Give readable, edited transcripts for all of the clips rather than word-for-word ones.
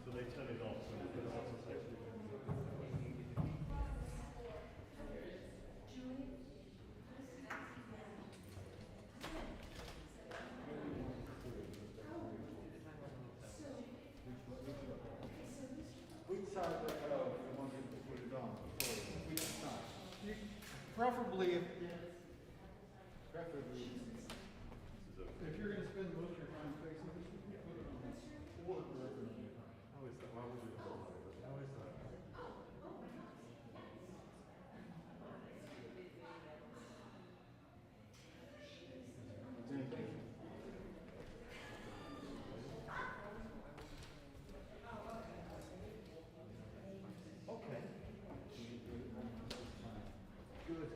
So they turn it off. Which side of the hello you want him to put it on? Which side? Preferably, if you're going to spend most of your time facing this, you can put it on this. Or How is that? Why would you do that? How is that? Thank you. Okay. Good.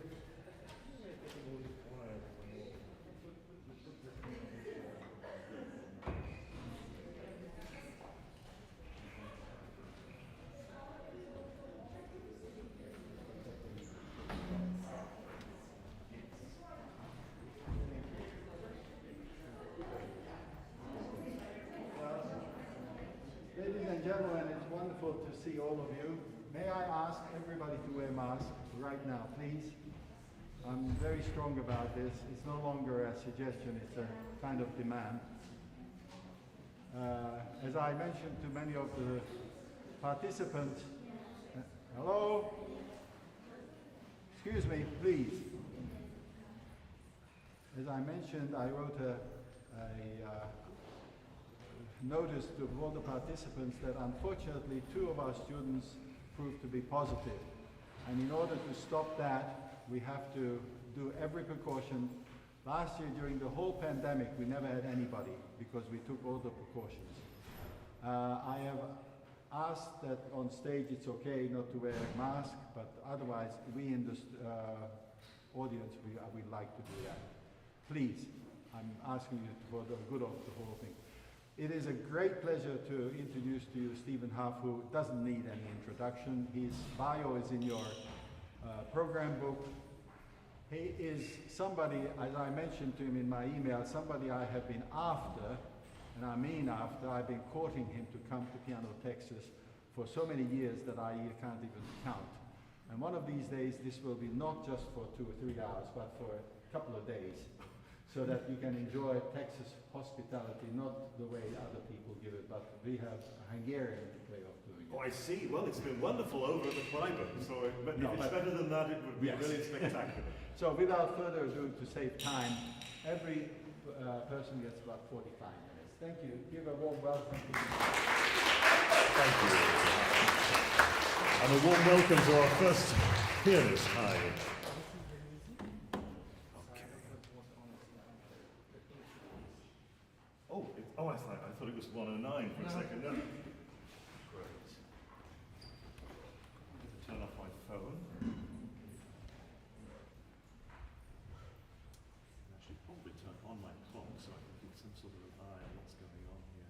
Ladies and gentlemen, it's wonderful to see all of you. May I ask everybody to wear masks right now, please? I'm very strong about this. It's no longer a suggestion, it's a kind of demand. As I mentioned to many of the participants, hello? Excuse me, please. As I mentioned, I wrote a notice to all the participants that unfortunately 2 of our students proved to be positive. And in order to stop that, we have to do every precaution. Last year during the whole pandemic, we never had anybody because we took all the precautions. I have asked that on stage it's okay not to wear a mask, but otherwise we in the audience, we'd like to do that. Please, I'm asking you for the good of the whole thing. It is a great pleasure to introduce to you Stephen Hough, who doesn't need any introduction. His bio is in your program book. He is somebody, as I mentioned to him in my email, somebody I have been after, and I mean after. I've been courting him to come to PianoTexas for so many years that I can't even count. And one of these days, this will be not just for 2 or 3 hours, but for a couple of days, so that you can enjoy Texas hospitality, not the way other people give it, but we have a Hungarian way of doing it. Oh, I see. Well, it's been wonderful over at the private, so but No, if it's better than that, it would be really spectacular. So without further ado, to save time, every person gets about 45 minutes. Thank you. Give a warm welcome to you. Thank you. And a warm welcome to our first pianist. Hi. Oh, I thought it was 109 for a second. No. Great. Turn off my phone. I should probably turn on my clock so I can keep some sort of an eye on what's going on here.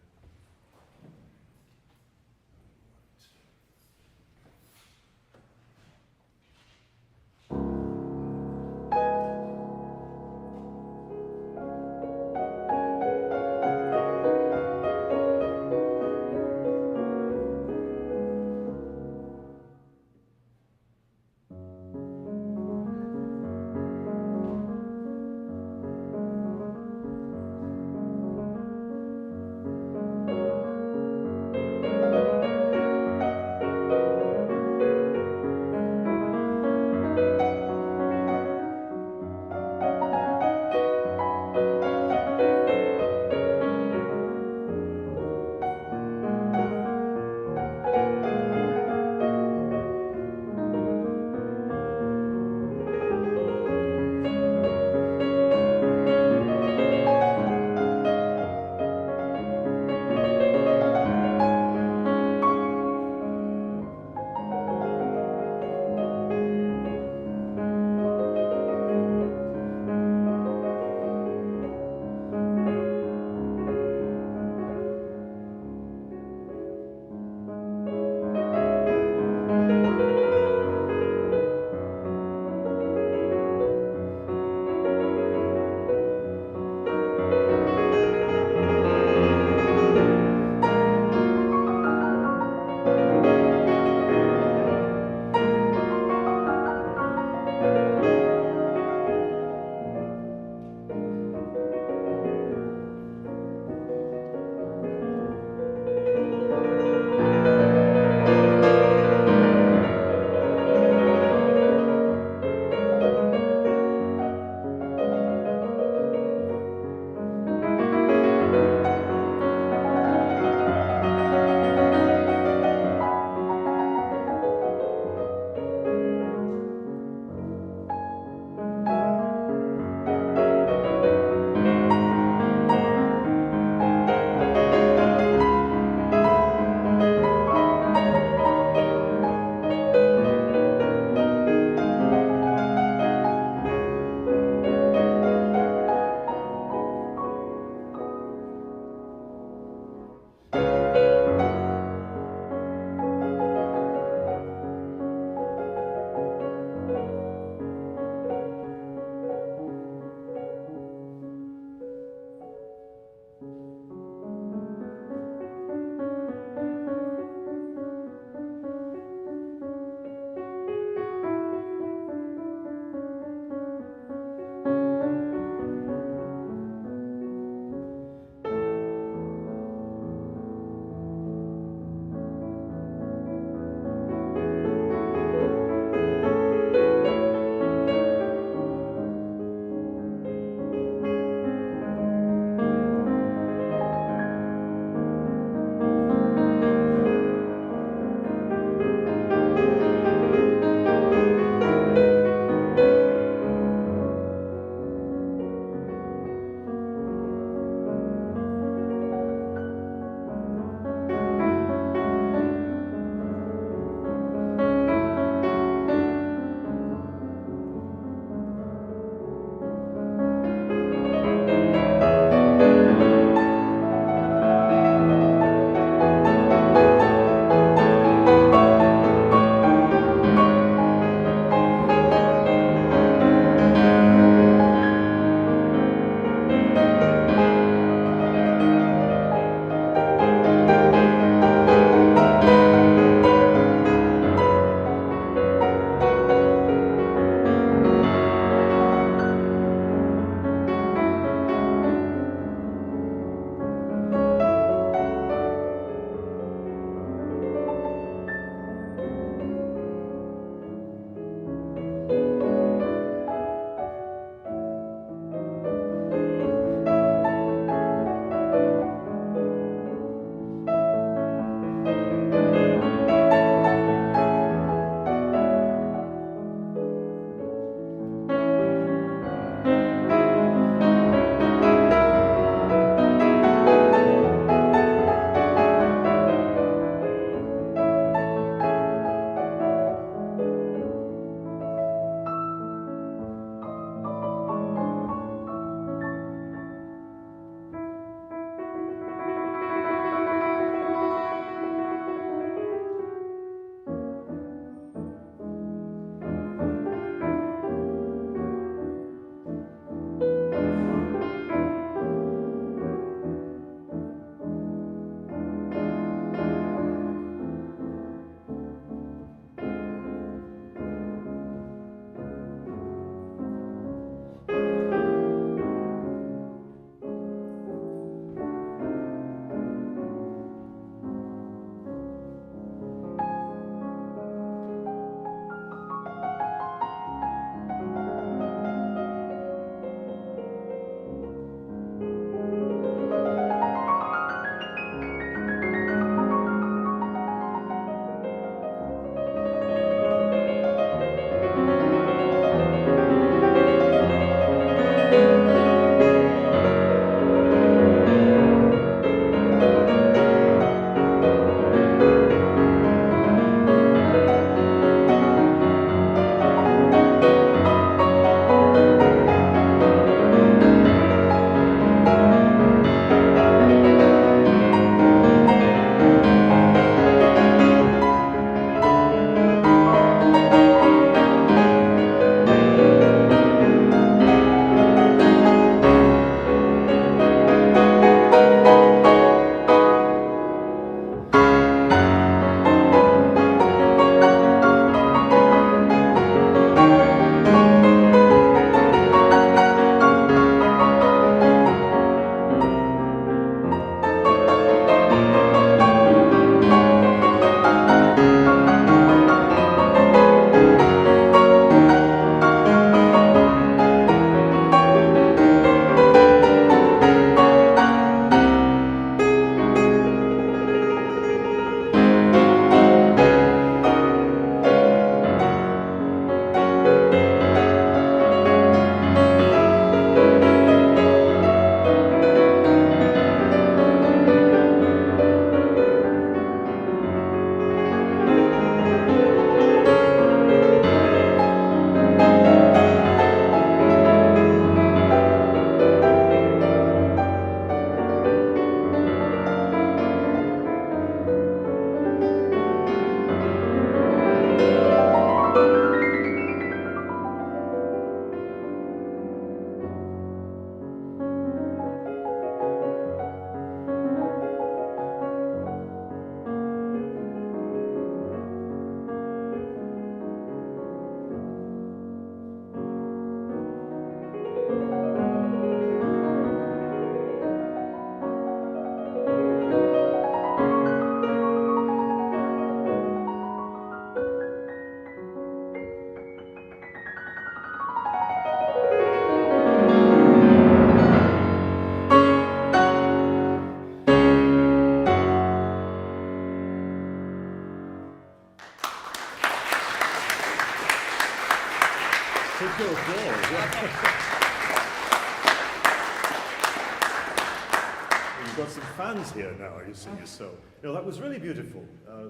You've got some fans here now, you see. So, that was really beautiful.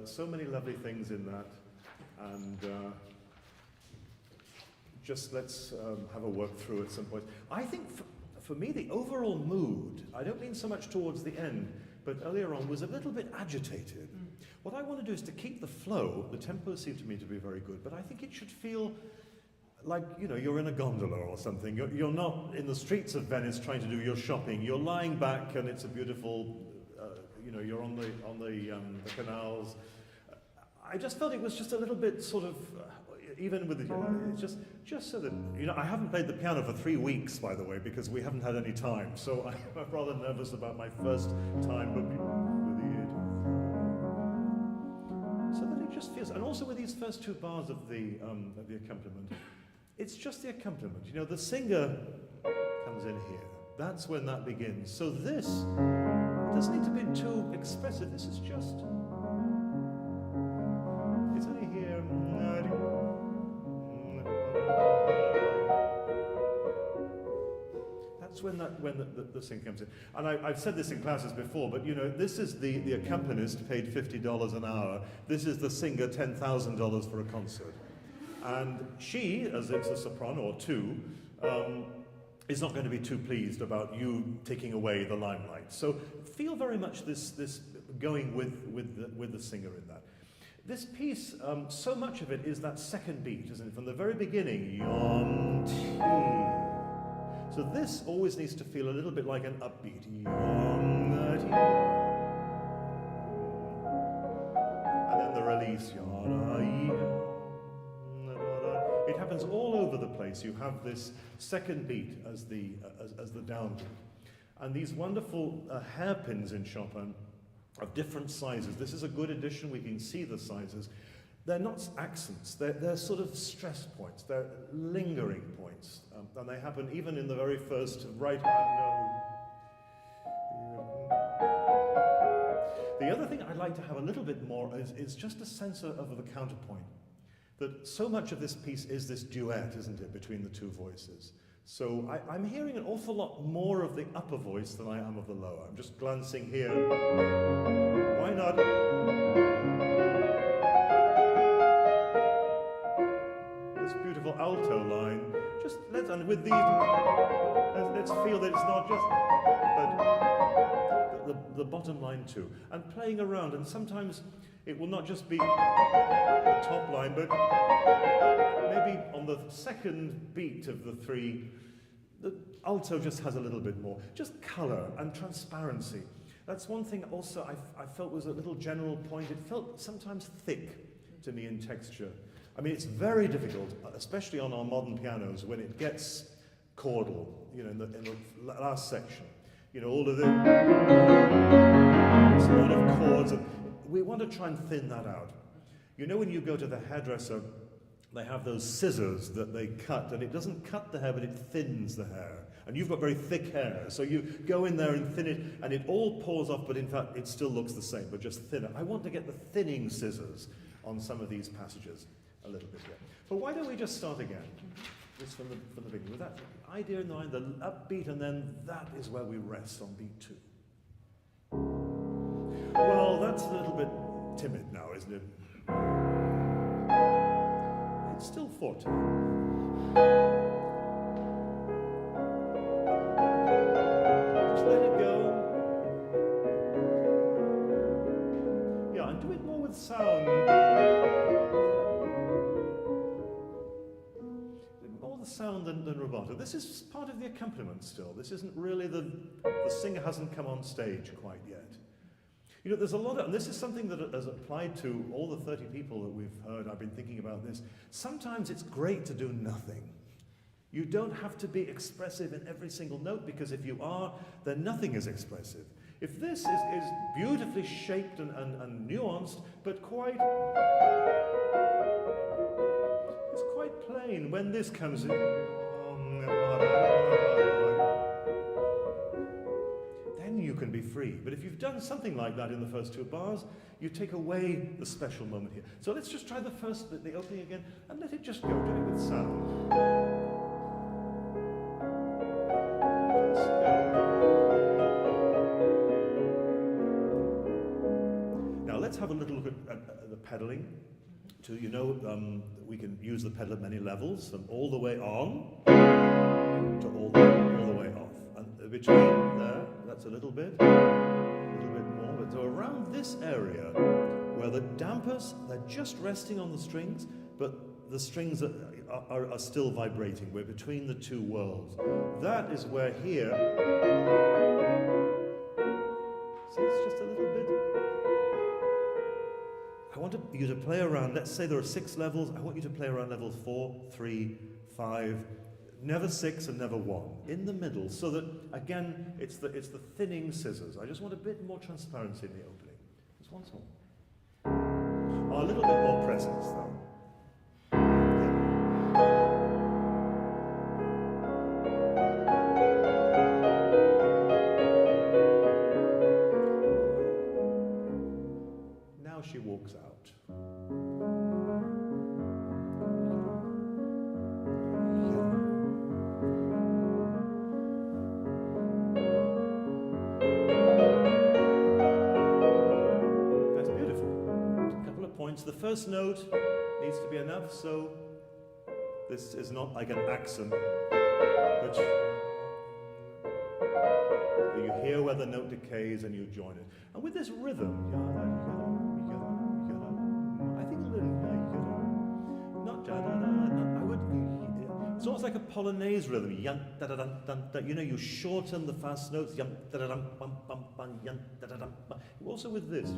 So many lovely things in that. And just let's have a work through at some point. I think for me, the overall mood, I don't mean so much towards the end, but earlier on, was a little bit agitated. What I want to do is to keep the flow. The tempo seemed to me to be very good, but I think it should feel like, you're in a gondola or something. You're not in the streets of Venice trying to do your shopping. You're lying back and it's a beautiful, you're on the canals. I just felt it was just a little bit sort of, even with the, just so that, I haven't played the piano for 3 weeks, by the way, because we haven't had any time. So I'm rather nervous about my first time with the so that it just feels, and also with these first 2 bars of the accompaniment, it's just the accompaniment. The singer comes in here. That's when that begins. So this doesn't need to be too expressive. This is just, it's only here. That's when the singer comes in. And I've said this in classes before, but this is the accompanist paid $50 an hour. This is the singer $10,000 for a concert. And she, as it's a soprano or 2, is not going to be too pleased about you taking away the limelight. So feel very much this going with the singer in that. This piece, so much of it is that second beat, isn't it? From the very beginning, yom ti. So this always needs to feel a little bit like an upbeat. Yom ti. And then the release. It happens all over the place. You have this second beat as the downbeat. And these wonderful hairpins in Chopin of different sizes. This is a good addition. We can see the sizes. They're not accents. They're sort of stress points. They're lingering points. And they happen even in the very first right hand note. The other thing I'd like to have a little bit more is just a sense of the counterpoint. That so much of this piece is this duet, isn't it, between the 2 voices. So I'm hearing an awful lot more of the upper voice than I am of the lower. I'm just glancing here. Why not? This beautiful alto line. Just and with these, let's feel that it's not just, but the bottom line too. And playing around, and sometimes it will not just be the top line, but maybe on the second beat of the 3, the alto just has a little bit more. Just colour and transparency. That's one thing also I felt was a little general point. It felt sometimes thick to me in texture. I mean, it's very difficult, especially on our modern pianos, when it gets chordal, in the last section. All of the, it's a lot of chords. And we want to try and thin that out. When you go to the hairdresser, they have those scissors that they cut, and it doesn't cut the hair, but it thins the hair. And you've got very thick hair, so you go in there and thin it, and it all pours off, but in fact, it still looks the same, but just thinner. I want to get the thinning scissors on some of these passages a little bit here. But why don't we just start again? Just from the beginning. With that idea in mind, the upbeat, and then that is where we rest on beat 2. Well, that's a little bit timid now, isn't it? It's still forte. Just let it go. Yeah, and do it more with sound. More the sound than rubato. This is part of the accompaniment still. This isn't really the singer hasn't come on stage quite yet. There's a lot of, and this is something that has applied to all the 30 people that we've heard. I've been thinking about this. Sometimes it's great to do nothing. You don't have to be expressive in every single note, because if you are, then nothing is expressive. If this is beautifully shaped and nuanced, but it's quite plain. When this comes in, you can be free. But if you've done something like that in the first 2 bars, you take away the special moment here. So let's just try the opening again, and let it just go. Do it with sound. Just go. have a little look at the pedaling. To, you know, we can use the pedal at many levels, from all the way on to all the way off. And between there, that's a little bit more. But so around this area, where the dampers, they're just resting on the strings, but the strings are still vibrating. We're between the two worlds. That is where here, see, it's just a little bit. I want you to play around, let's say there are 6 levels, I want you to play around levels 4, 3, 5, never 6 and never 1, in the middle, so that, again, it's the thinning scissors. I just want a bit more transparency in the opening. Just once more. Oh, a little bit more presence, though. Now she walks out. The first note needs to be enough, so this is not like an accent, but you hear where the note decays and you join it. And with this rhythm, I think a little, not I would, it's almost like a Polonaise rhythm. You know, you shorten the fast notes. Also with this.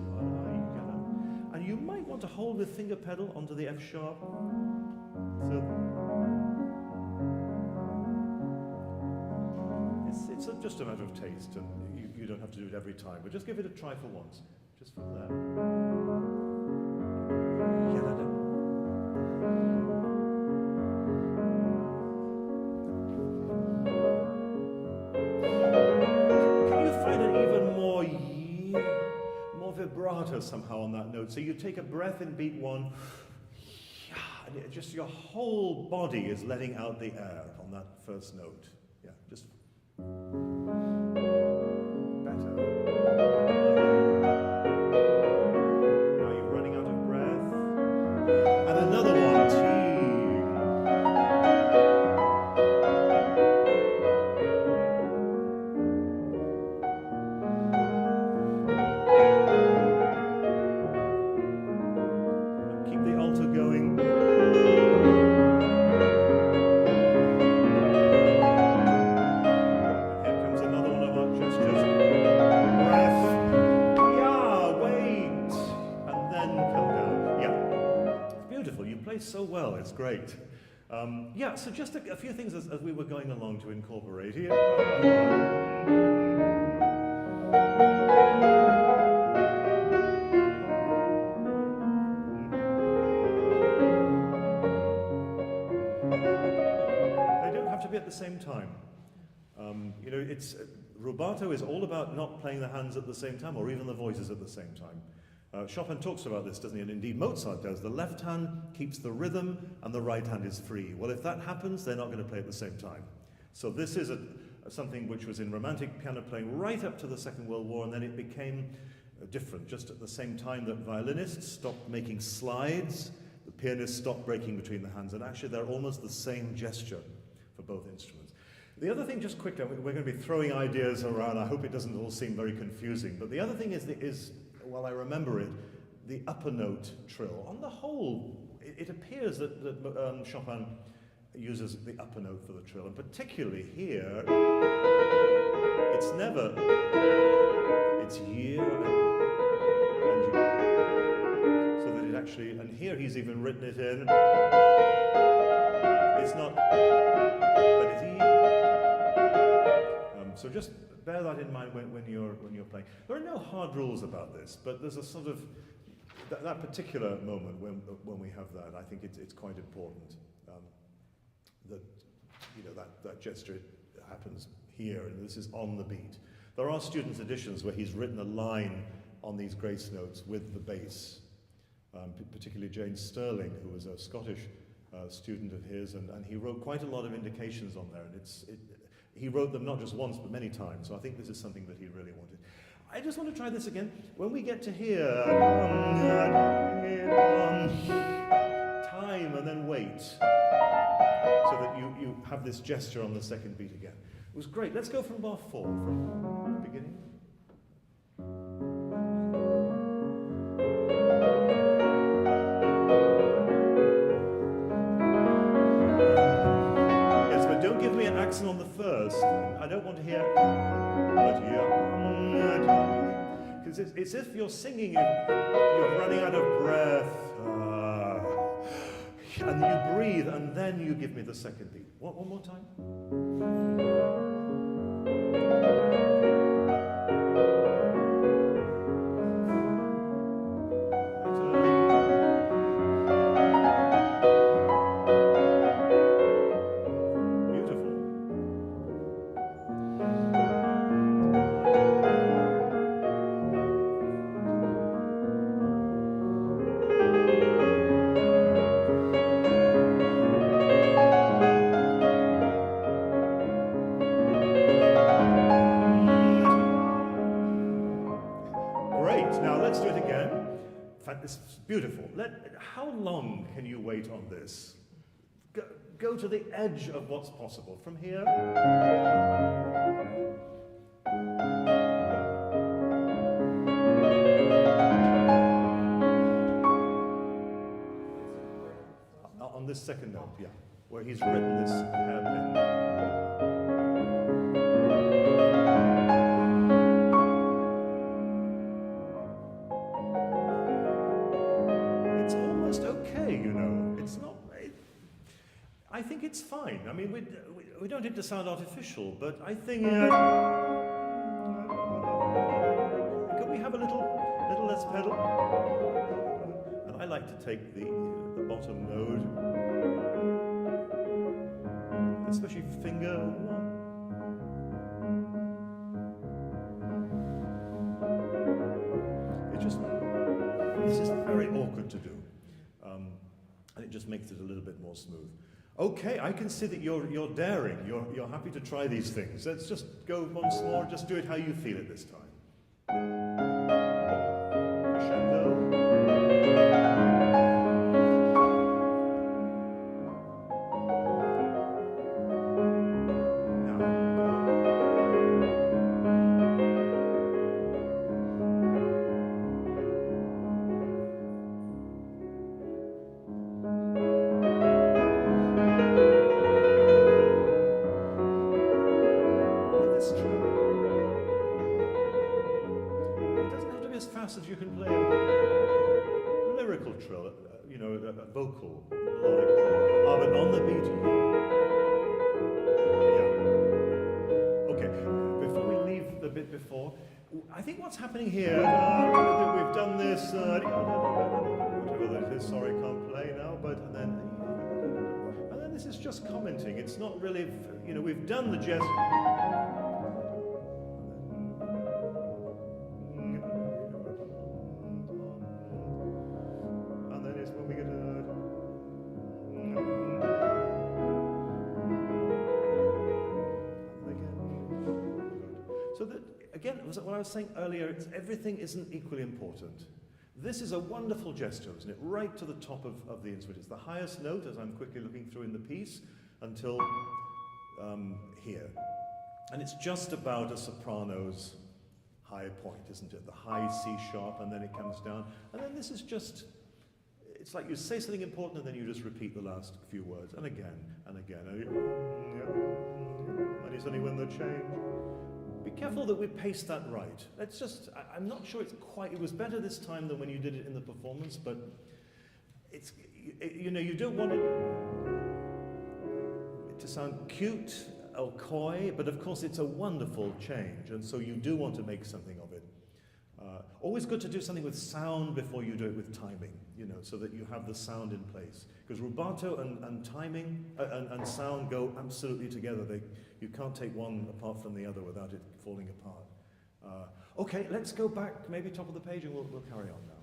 And you might want to hold the finger pedal onto the F sharp. So it's just a matter of taste, and you don't have to do it every time, but just give it a try for once, just from there. Can you find it even more vibrato somehow on that note? So you take a breath in beat 1, and just your whole body is letting out the air on that first note. Yeah, just better. Now you're running out of breath. And another one, T. So well, it's great. Yeah, so just a few things as we were going along to incorporate here. They don't have to be at the same time. You know, rubato is all about not playing the hands at the same time, or even the voices at the same time. Chopin talks about this, doesn't he? And indeed Mozart does. The left hand keeps the rhythm and the right hand is free. Well, if that happens, they're not going to play at the same time. So this is something which was in Romantic piano playing right up to the Second World War, and then it became different. Just at the same time that violinists stopped making slides, the pianists stopped breaking between the hands, and actually they're almost the same gesture for both instruments. The other thing, just quickly, we're going to be throwing ideas around. I hope it doesn't all seem very confusing, but the other thing is while I remember it, the upper note trill. On the whole, it appears that Chopin uses the upper note for the trill, and particularly here, it's never, it's year and year. So that it actually, and here he's even written it in, it's not, but it's E. So just bear that in mind when you're playing. There are no hard rules about this, but there's a sort of that particular moment when we have that. I think it's quite important that that gesture happens here, and this is on the beat. There are students' editions where he's written a line on these grace notes with the bass, particularly Jane Sterling, who was a Scottish student of his, and he wrote quite a lot of indications on there, and he wrote them not just once but many times, so I think this is something that he really wanted. I just want to try this again. When we get to here, time and then wait, so that you have this gesture on the second beat again. It was great. Let's go from bar 4, from the beginning. Yes, but don't give me an accent on the first. I don't want to hear, but because it's if you're singing, you're running out of breath, and you breathe, and then you give me the second beat. One more time. This is beautiful. How long can you wait on this? Go to the edge of what's possible. From here. On this second note, yeah, where he's written this hairpin. I think it's fine. I mean, we don't need to sound artificial, but I think can we have a little less pedal? And I like to take the bottom note, especially finger one. This is very awkward to do, and it just makes it a little bit more smooth. Okay, I can see that you're daring. You're happy to try these things. Let's just go once more. Just do it how you feel it this time. Crescendo. As you can play a lyrical trill, a vocal, melodic trill. But on the beat. Yeah. Okay, before we leave the bit before, I think what's happening here, we've done this, whatever that is, sorry, can't play now, but, and then this is just commenting. It's not really, we've done the gesture. Again, what I was saying earlier, everything isn't equally important. This is a wonderful gesture, isn't it? Right to the top of the instrument. It's the highest note, as I'm quickly looking through in the piece, until here. And it's just about a soprano's high point, isn't it? The high C sharp, and then it comes down. And then this is just, it's like you say something important, and then you just repeat the last few words, and again, and again. And it's only when they change. Be careful that we pace that right. Let's just, I'm not sure it was better this time than when you did it in the performance, but you don't want it to sound cute or coy, but of course it's a wonderful change, and so you do want to make something of it. Always good to do something with sound before you do it with timing, so that you have the sound in place. Because rubato and timing and sound go absolutely together. You can't take one apart from the other without it falling apart. Okay, let's go back, maybe top of the page, and we'll carry on now.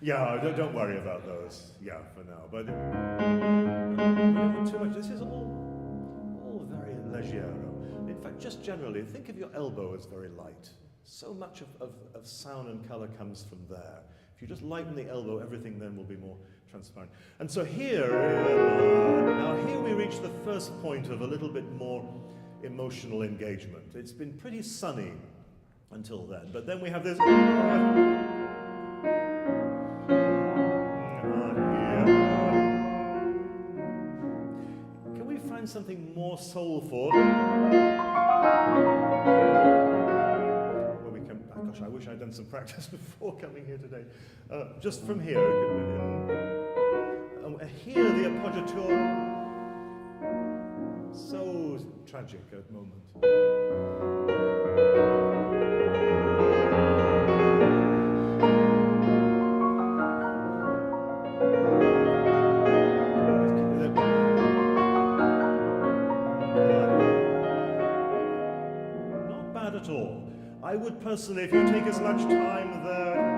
Yeah, don't worry about those. Yeah, for now. But we don't want too much. This is all very leggero. In fact, just generally, think of your elbow as very light. So much of sound and color comes from there. If you just lighten the elbow, everything then will be more transparent. And so here, now here we reach the first point of a little bit more emotional engagement. It's been pretty sunny until then, but then we have this. Can we find something more soulful? Where we can, oh gosh, I wish I'd done some practice before coming here today. Just from here, here the appoggiatura, so tragic at the moment. Not bad at all. I would personally, if you take as much time there,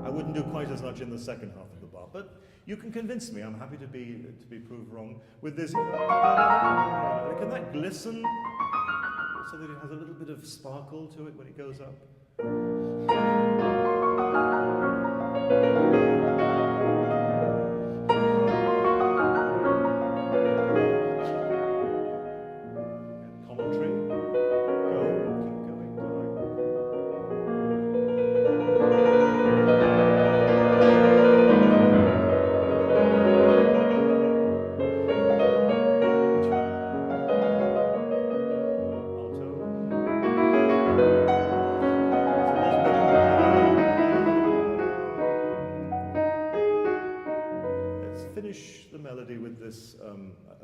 I wouldn't do quite as much in the second half of the bar, but you can convince me. I'm happy to be proved wrong with this. Can that glisten so that it has a little bit of sparkle to it when it goes up? Commentary. Go. Keep going. With this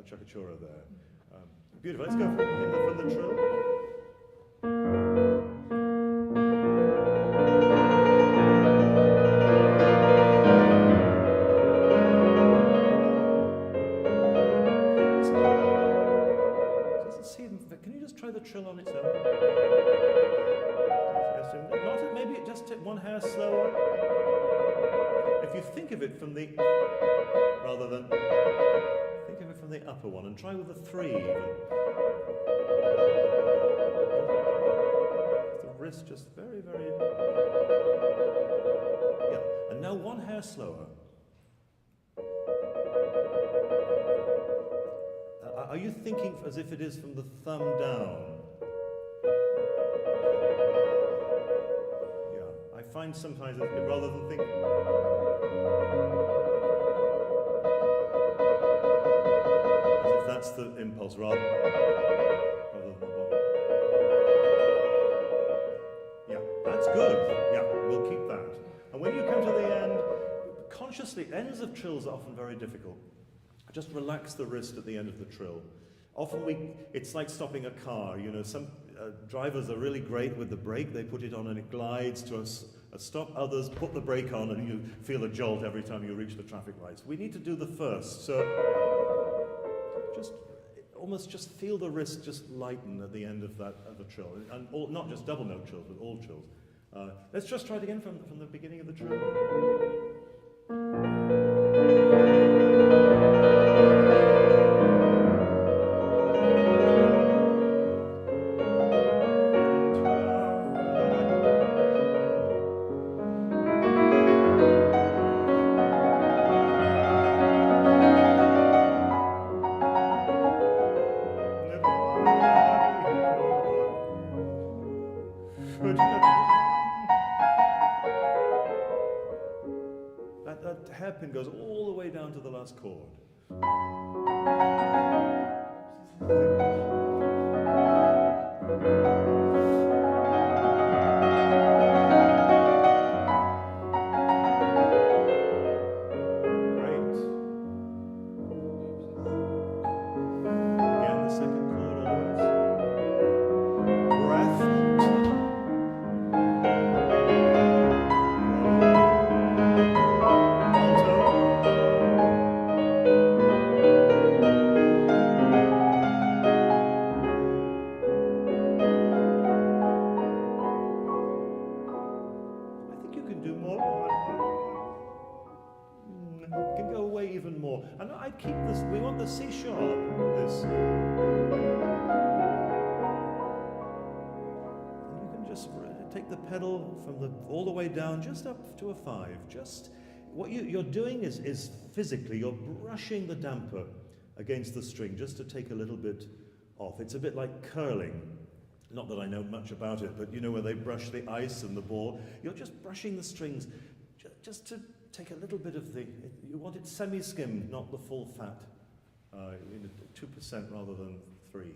Chakatura there. Beautiful. Let's go from the trill. Doesn't seem. Can you just try the trill on its own? Not maybe just one hair slower. If you think of it from the rather than think of it from the upper one and try with the 3 even. The wrist just very, very. Yeah, and now one hair slower. Are you thinking as if it is from the thumb down? Yeah, I find sometimes that rather than think. That's the impulse rather than the bottom. Yeah, that's good. Yeah, we'll keep that. And when you come to the end, consciously, ends of trills are often very difficult. Just relax the wrist at the end of the trill. Often it's like stopping a car. You know, some drivers are really great with the brake. They put it on and it glides to a stop. Others put the brake on and you feel a jolt every time you reach the traffic lights. We need to do the first. So almost just feel the wrist just lighten at the end of a trill, and not just double note trills, but all trills. Let's just try it again from the beginning of the trill. That hairpin goes all the way down to the last chord. Great. Again, the second chord always. Breath. Alto. the C sharp, this. And you can just take the pedal from all the way down, just up to a 5. Just what you're doing is physically, you're brushing the damper against the string just to take a little bit off. It's a bit like curling. Not that I know much about it, but you know where they brush the ice and the ball? You're just brushing the strings just to take a little bit of you want it semi-skimmed, not the full fat. 2% rather than 3.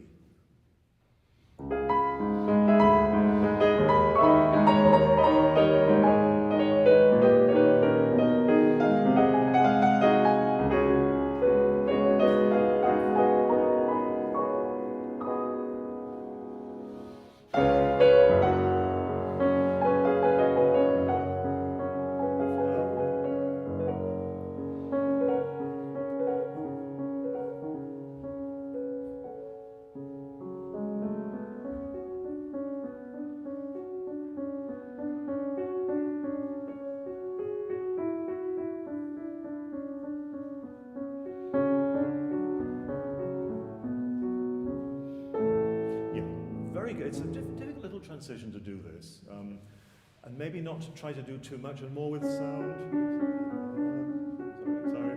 It's a difficult little transition to do this, and maybe not to try to do too much and more with sound. Sorry.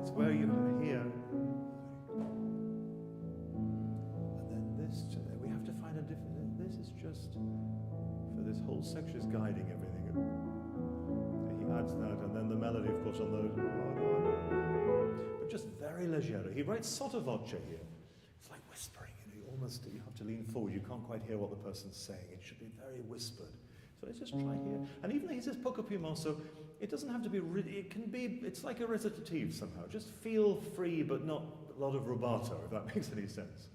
It's where you hear, and then this. We have to find a different. This is just for this whole section is guiding everything. He adds that, and then the melody, of course, on the. But just very leggero. He writes sotto voce here. It's like whispering. You have to lean forward. You can't quite hear what the person's saying. It should be very whispered. So let's just try here. And even though he says poco più mosso, it doesn't have to be. It can be. It's like a recitative somehow. Just feel free, but not a lot of rubato. If that makes any sense.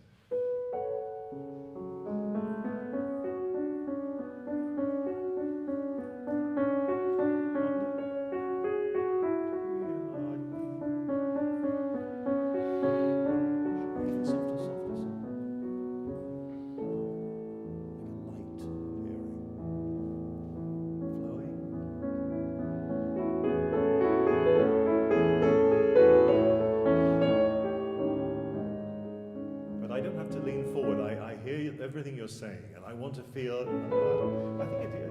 Everything you're saying, and I want to feel. I think it here.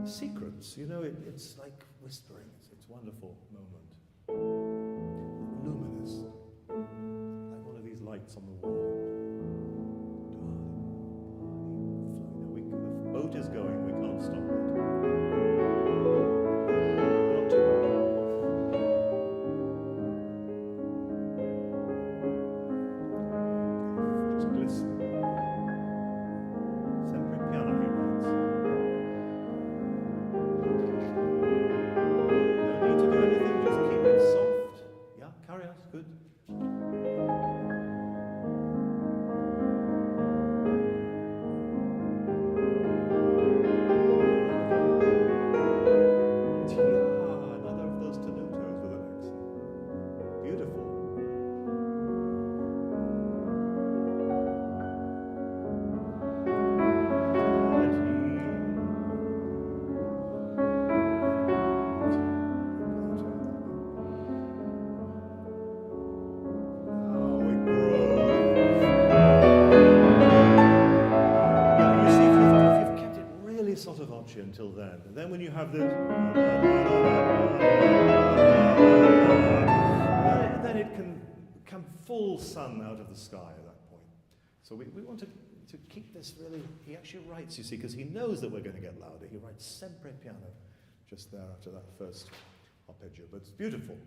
Secrets, it's like whispering. It's a wonderful moment. Luminous, like one of these lights on the wall. The boat is going. We can't stop it. Until then. And then when you have this, then it can come full sun out of the sky at that point. So we want to keep this really, he actually writes, you see, because he knows that we're going to get louder. He writes sempre piano just there after that first arpeggio. But it's beautiful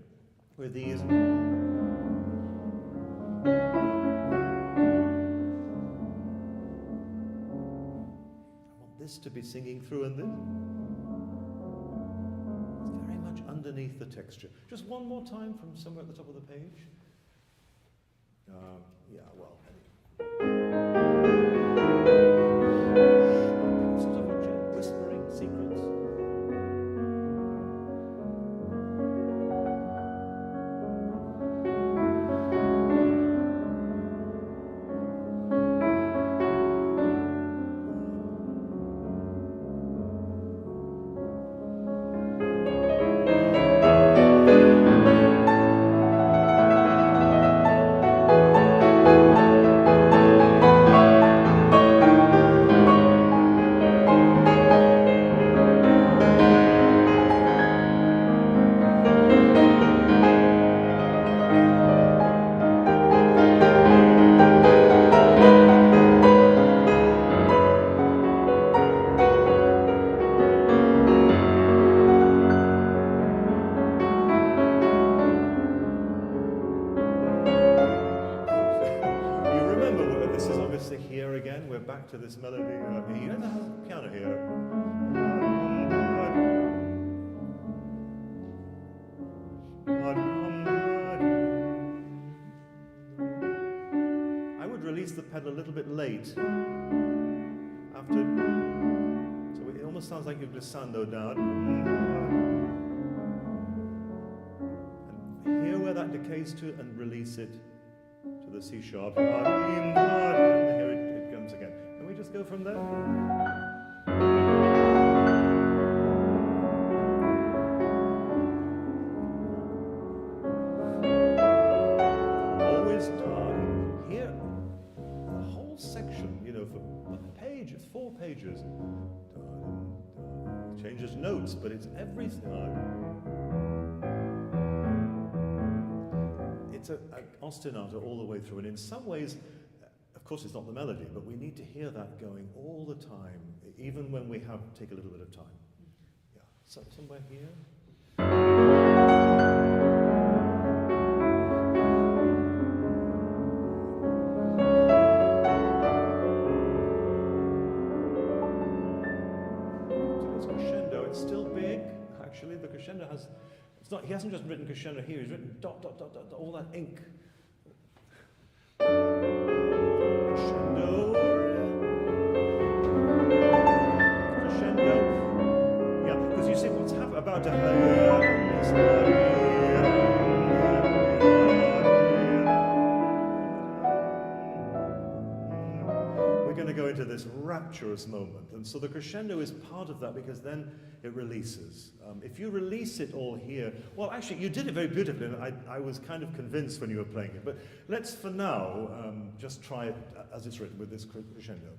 with these. This to be singing through, and this it's very much underneath the texture. Just one more time from somewhere at the top of the page. Yeah, well. Sort of whispering secrets. This is obviously here again. We're back to this melody. You have the piano here. I would release the pedal a little bit late. After, so it almost sounds like you've glissando down. And hear where that decays to and release it to the C sharp. And here it comes again. Can we just go from there? Always here, the whole section, you know, for a page, it's 4 pages. Changes notes, but it's every it's an ostinato all the way through, and in some ways, of course it's not the melody, but we need to hear that going all the time, even when we take a little bit of time. Yeah, so, somewhere here. So it's crescendo, it's still big, actually, the crescendo has. It's not, he hasn't just written crescendo here, he's written dot, dot, dot, dot, dot, all that ink. Crescendo. Crescendo. Yeah, because you see what's about to happen. We're going to go into this rapturous moment. And so the crescendo is part of that because then it releases. If you release it all here, well, actually, you did it very beautifully, and I was kind of convinced when you were playing it. But let's, for now, just try it as it's written with this crescendo.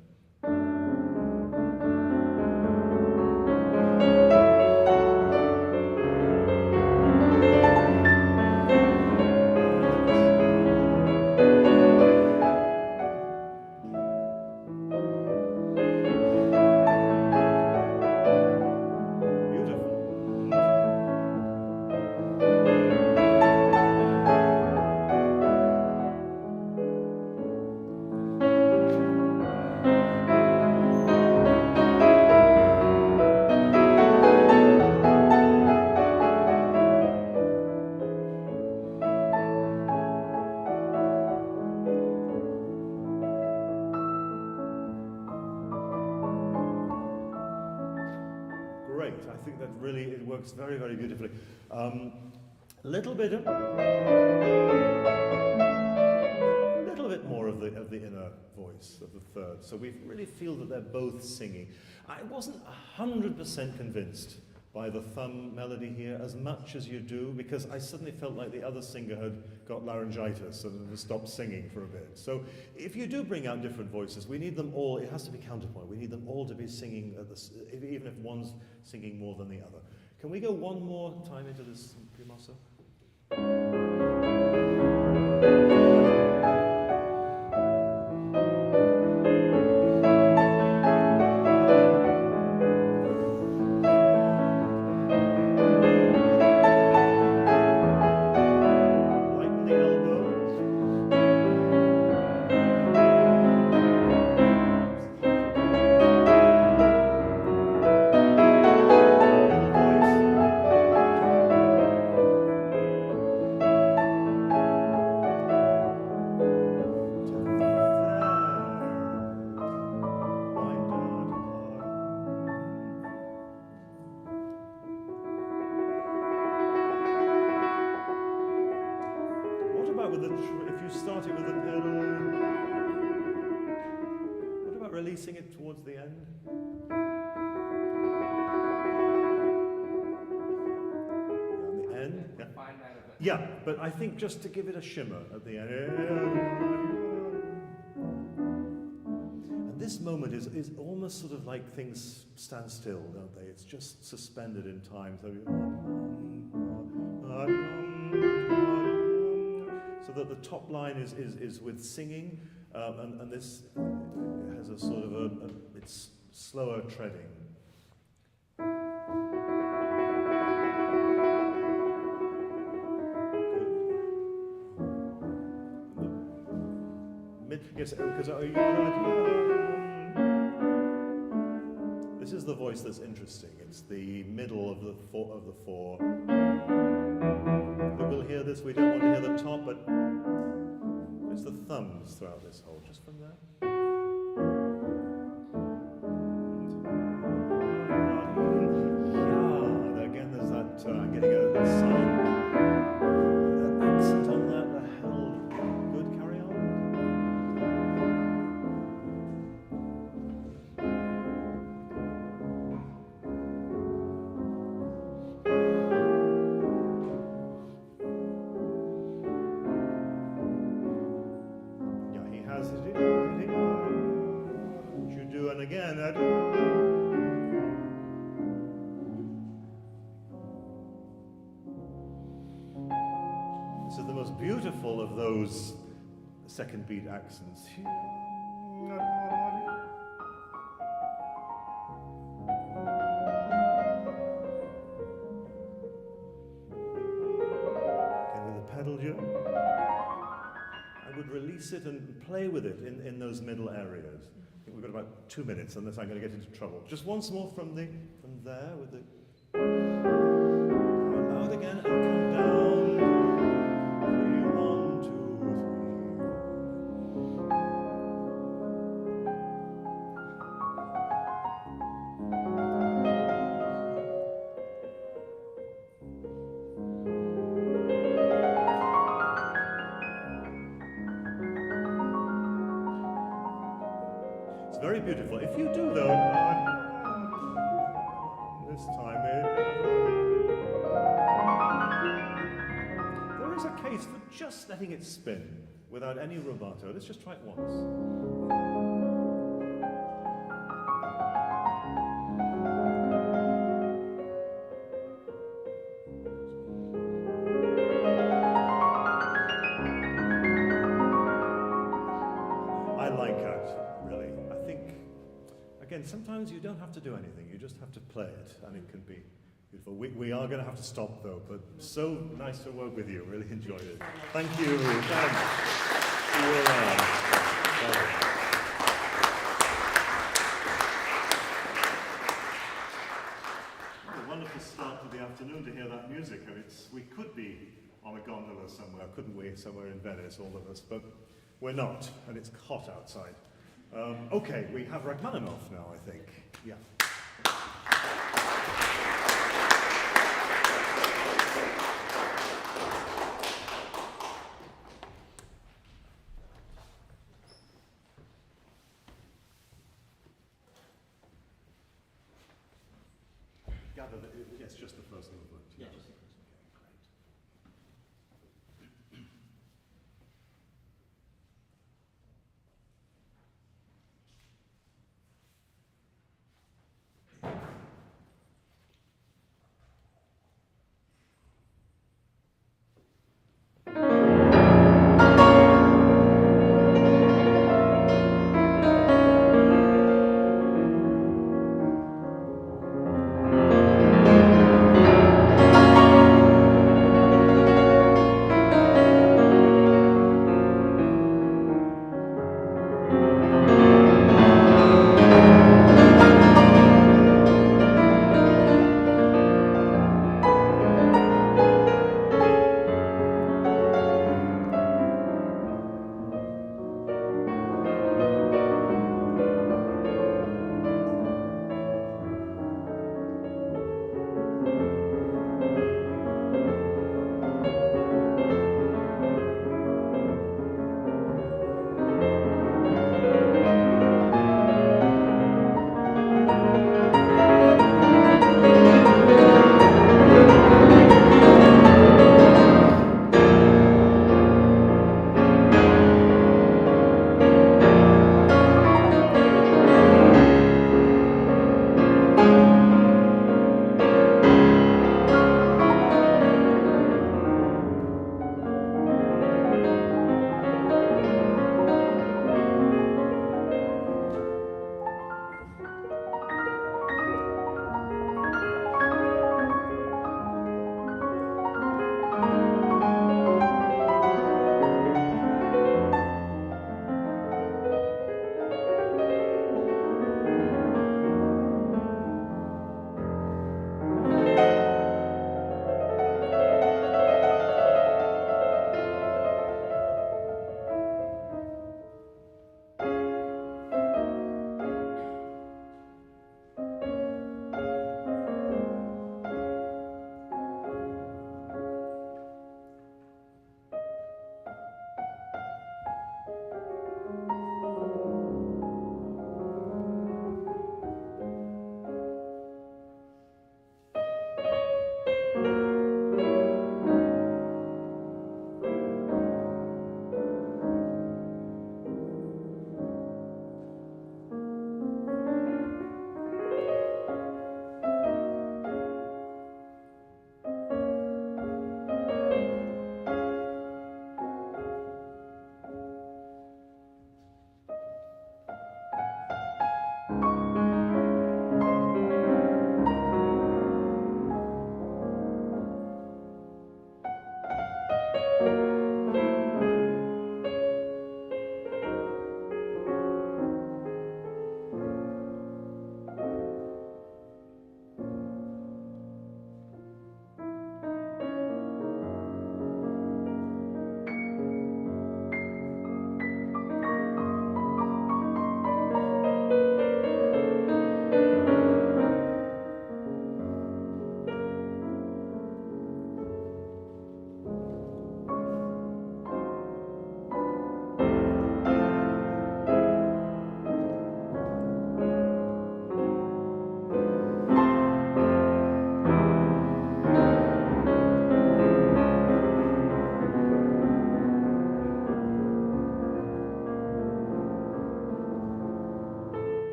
I think that really, it works very, very beautifully. Little bit more of the inner voice of the third. So we really feel that they're both singing. I wasn't 100% convinced by the thumb melody here as much as you do, because I suddenly felt like the other singer had got laryngitis and stopped singing for a bit. So if you do bring out different voices, we need them all, it has to be counterpoint, we need them all to be singing, even if one's singing more than the other. Can we go one more time into this primosso? If you started with the pedal, what about releasing it towards the end? Yeah, the end. Yeah. Yeah, but I think just to give it a shimmer at the end. And this moment is almost sort of like things stand still, don't they? It's just suspended in time. So that the top line is with singing, and this has a sort of it's slower treading. Yes, because this is the voice that's interesting. It's the middle of the four. We'll hear this. We don't want to hear the top, but it's the thumbs throughout this whole, just from there. Yeah, again, there's that. I'm getting a sound. That accent on that. The hell, good. Carry on. You do, and again, this is the most beautiful of those second beat accents. Again with the pedal, I would release it and play with it in those middle areas. I think we've got about 2 minutes, unless I'm going to get into trouble. Just once more from there with the come out again and come down. 3, 1, 2, 3. It's very beautiful. If you do, though, this time there is a case for just letting it spin without any rubato. Let's just try it once. I like that, really. I think, again, sometimes you don't have to do anything. You just have to play it, and it can be beautiful. We are going to have to stop, though, but so nice to work with you. Really enjoyed it. Thank you. Thanks. See you around. Bye. What a wonderful start to the afternoon to hear that music. I mean, we could be on a gondola somewhere, couldn't we? Somewhere in Venice, all of us, but we're not, and it's hot outside. Okay, we have Rachmaninoff now, I think. Yeah. Gather that it's just the first movement. Yeah. Great.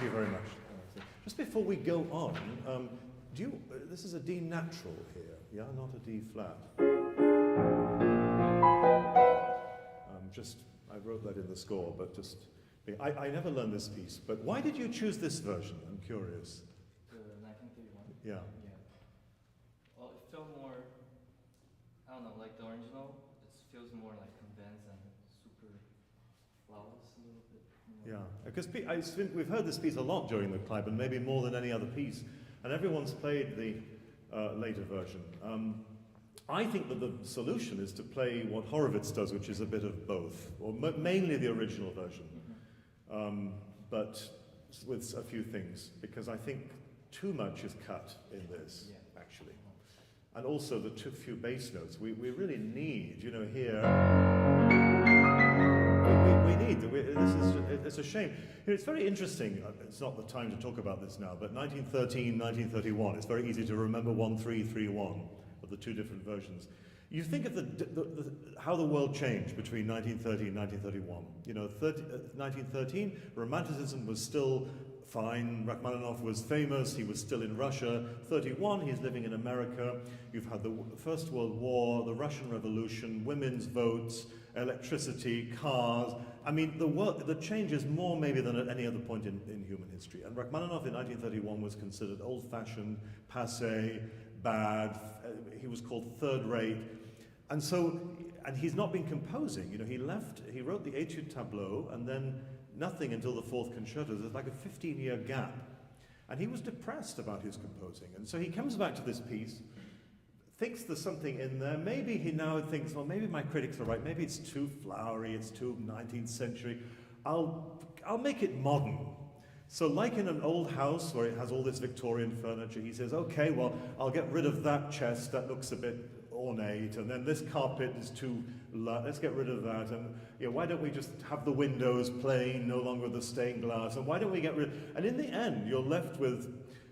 Thank you very much. Just before we go on, do you, this is a D natural here, yeah, not a D flat. I wrote that in the score, but I never learned this piece, but why did you choose this version? I'm curious. The 1931? Yeah. Yeah. Well, it felt more, I don't know, like the original, it feels more like condensed and super flawless a little bit. Yeah, because we've heard this piece a lot during the Kleiben, maybe more than any other piece, and everyone's played the later version. I think that the solution is to play what Horowitz does, which is a bit of both, or mainly the original version, but with a few things, because I think too much is cut in this, actually. And also the too few bass notes. We really need, you know, here, it's a shame. You know, it's very interesting, it's not the time to talk about this now, but 1913, 1931, it's very easy to remember 1-3-3-1 of the two different versions. You think of how the world changed between 1930 and 1931. You know, 1913, Romanticism was still fine, Rachmaninoff was famous, he was still in Russia. 31, he's living in America. You've had the First World War, the Russian Revolution, women's votes, electricity, cars. I mean, the change is more maybe than at any other point in human history. And Rachmaninoff in 1931 was considered old-fashioned, passé, bad. He was called third-rate. And so, and he's not been composing. You know, he wrote the Etude Tableau, and then nothing until the fourth concerto. There's like a 15-year gap. And he was depressed about his composing. And so he comes back to this piece, thinks there's something in there. Maybe he now thinks, well, maybe my critics are right. Maybe it's too flowery, it's too 19th century. I'll make it modern. So like in an old house where it has all this Victorian furniture, he says, okay, well, I'll get rid of that chest, that looks a bit ornate, and then this carpet is too light, let's get rid of that, and you know, why don't we just have the windows plain, no longer the stained glass, and why don't we get rid, and in the end, you're left with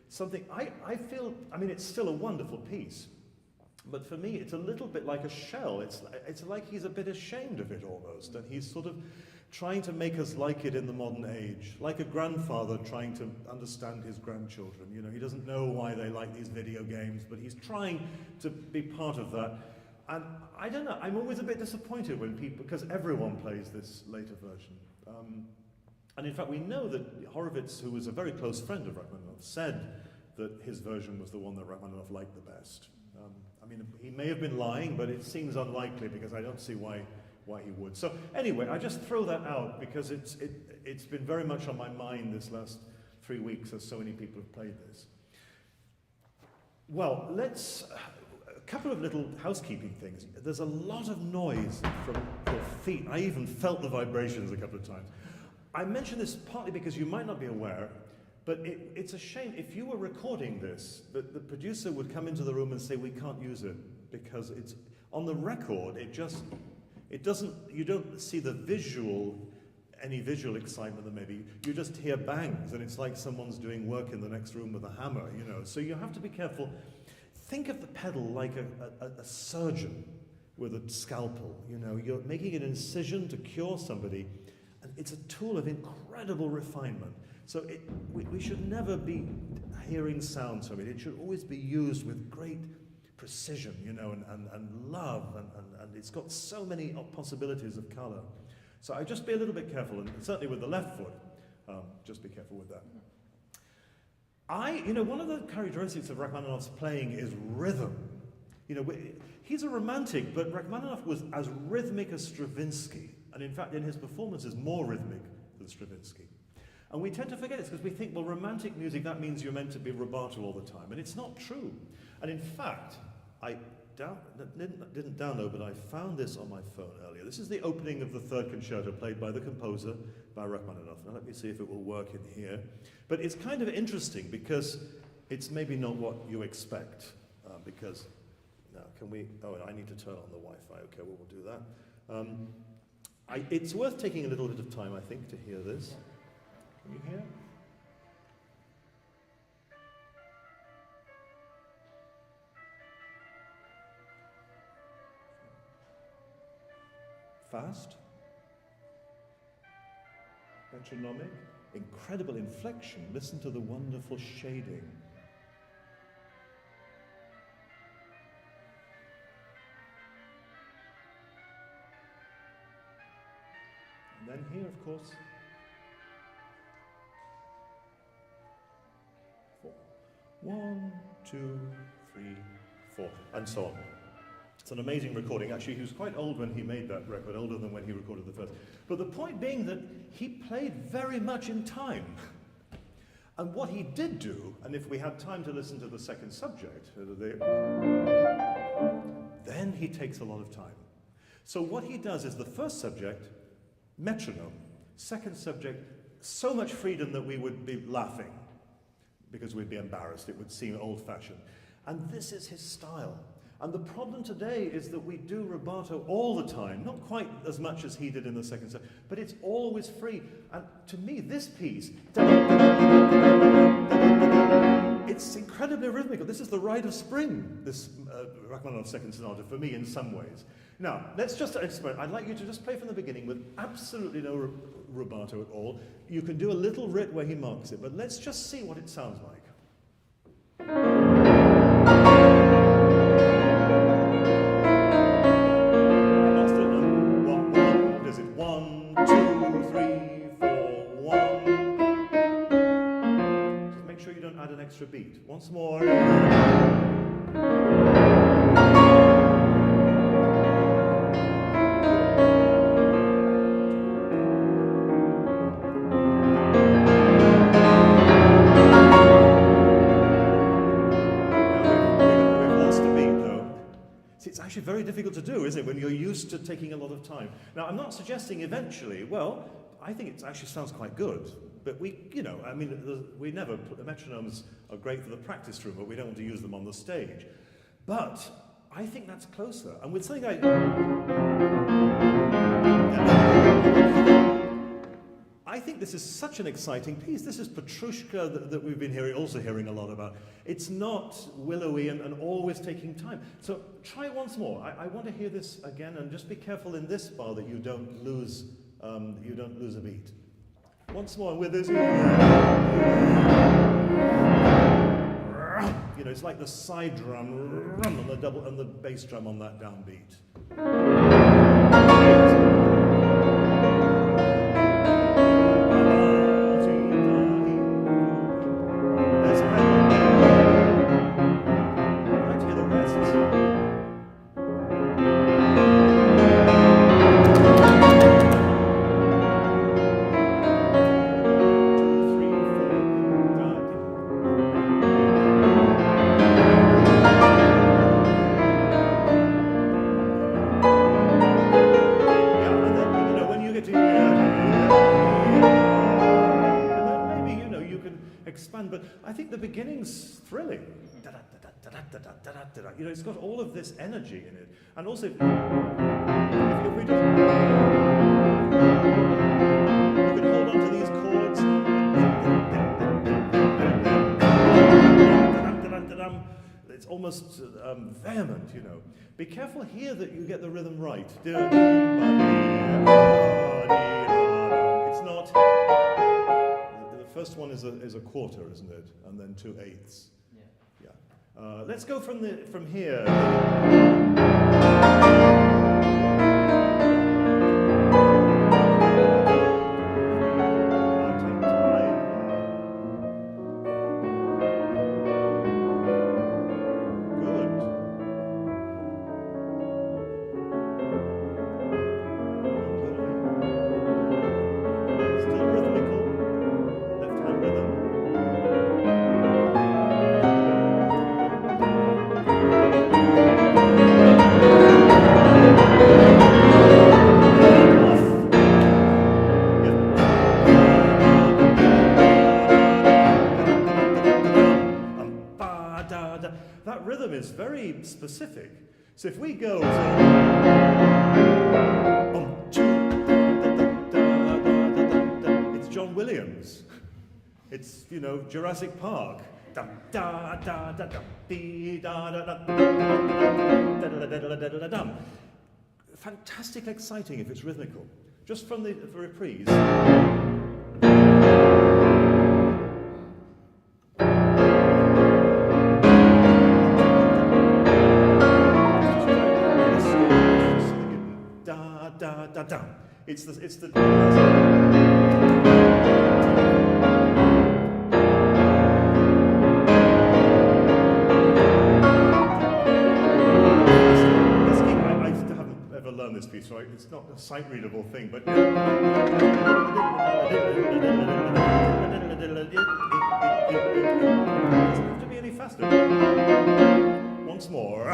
something, I feel, I mean, it's still a wonderful piece, but for me, it's a little bit like a shell. It's like he's a bit ashamed of it almost, and he's sort of trying to make us like it in the modern age, like a grandfather trying to understand his grandchildren. You know, he doesn't know why they like these video games, but he's trying to be part of that. And I don't know, I'm always a bit disappointed when people, because everyone plays this later version. And in fact, we know that Horowitz, who was a very close friend of Rachmaninoff, said that his version was the one that Rachmaninoff liked the best. I mean, he may have been lying, but it seems unlikely because I don't see why he would. So anyway, I just throw that out because it's been very much on my mind this last 3 weeks as so many people have played this. Well, a couple of little housekeeping things. There's a lot of noise from your feet. I even felt the vibrations a couple of times. I mention this partly because you might not be aware, but it's a shame. If you were recording this, the producer would come into the room and say, we can't use it because it's on the record, you don't see any visual excitement that maybe, you just hear bangs and it's like someone's doing work in the next room with a hammer, you know. So you have to be careful. Think of the pedal like a surgeon with a scalpel, you know. You're making an incision to cure somebody, and it's a tool of incredible refinement. So we should never be hearing sounds from it. It should always be used with great precision, you know, and love, and it's got so many possibilities of color. So I just be a little bit careful, and certainly with the left foot, just be careful with that. You know, one of the characteristics of Rachmaninoff's playing is rhythm. You know, he's a romantic, but Rachmaninoff was as rhythmic as Stravinsky, and in fact, in his performances, more rhythmic than Stravinsky. And we tend to forget this because we think, well, romantic music, that means you're meant to be rubato all the time, and it's not true. And in fact, I didn't download, but I found this on my phone earlier. This is the opening of the third concerto played by the composer, by Rachmaninoff. Now let me see if it will work in here. But it's kind of interesting because it's maybe not what you expect. Because, now can we, I need to turn on the Wi-Fi. Okay, well, we'll do that. It's worth taking a little bit of time, I think, to hear this. Can you hear? Fast? Metronomic? incredible inflection. Listen to the wonderful shading. And then here, of course, 4. 1, 2, 3, 4, and so on. It's an amazing recording. Actually, he was quite old when he made that record, older than when he recorded the first. But the point being that he played very much in time. And what he did do, and if we had time to listen to the second subject, then he takes a lot of time. So what he does is the first subject, metronome. Second subject, so much freedom that we would be laughing because we'd be embarrassed. It would seem old-fashioned. And this is his style. And the problem today is that we do rubato all the time, not quite as much as he did in the second subject, but it's always free. And to me, this piece, it's incredibly rhythmical. This is the Rite of Spring, this Rachmaninoff Second Sonata, for me in some ways. Now, let's just experiment. I'd like you to just play from the beginning with absolutely no rubato at all. You can do a little rit where he marks it, but let's just see what it sounds like. Is it 1, 2, 3, 4, 1? Just make sure you don't add an extra beat. Once more. It's actually very difficult to do, isn't it, when you're used to taking a lot of time. Now, I'm not suggesting eventually, well, I think it actually sounds quite good, but we, you know, I mean, we never, the metronomes are great for the practice room, but we don't want to use them on the stage. But I think that's closer. And with something like, I think this is such an exciting piece. This is Petrushka that we've been also hearing a lot about. It's not willowy and always taking time. So try it once more. I want to hear this again, and just be careful in this bar that you don't lose a beat. Once more with this. You know, it's like the side drum and the double and the bass drum on that downbeat. Thrilling. You know, it's got all of this energy in it. And also, if we just, you can hold on to these chords. It's almost vehement, you know. Be careful here that you get the rhythm right. It's not. The first one is a quarter, isn't it? And then 2/8. Yeah. Let's go from here. That rhythm is very specific. So if we go it's John Williams. It's, you know, Jurassic Park. Fantastic exciting if it's rhythmical. Just from the reprise. da da. It's the I haven't ever learned this piece, so it's not a sight-readable thing, but doesn't have to be any faster. Once more.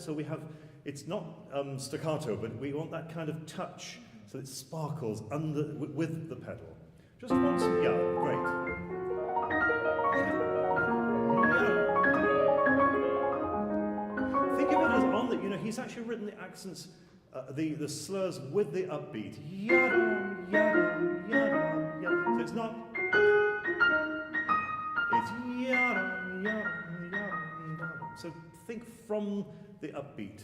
So we have, it's not staccato, but we want that kind of touch so it sparkles with the pedal. Just once, yeah, great. Think of it as on the, you know, he's actually written the accents, the slurs with the upbeat. Yadam, yadam, yadam, yadam. So it's not, it's yadam, yadam, yadam, yadam. So think from the upbeat.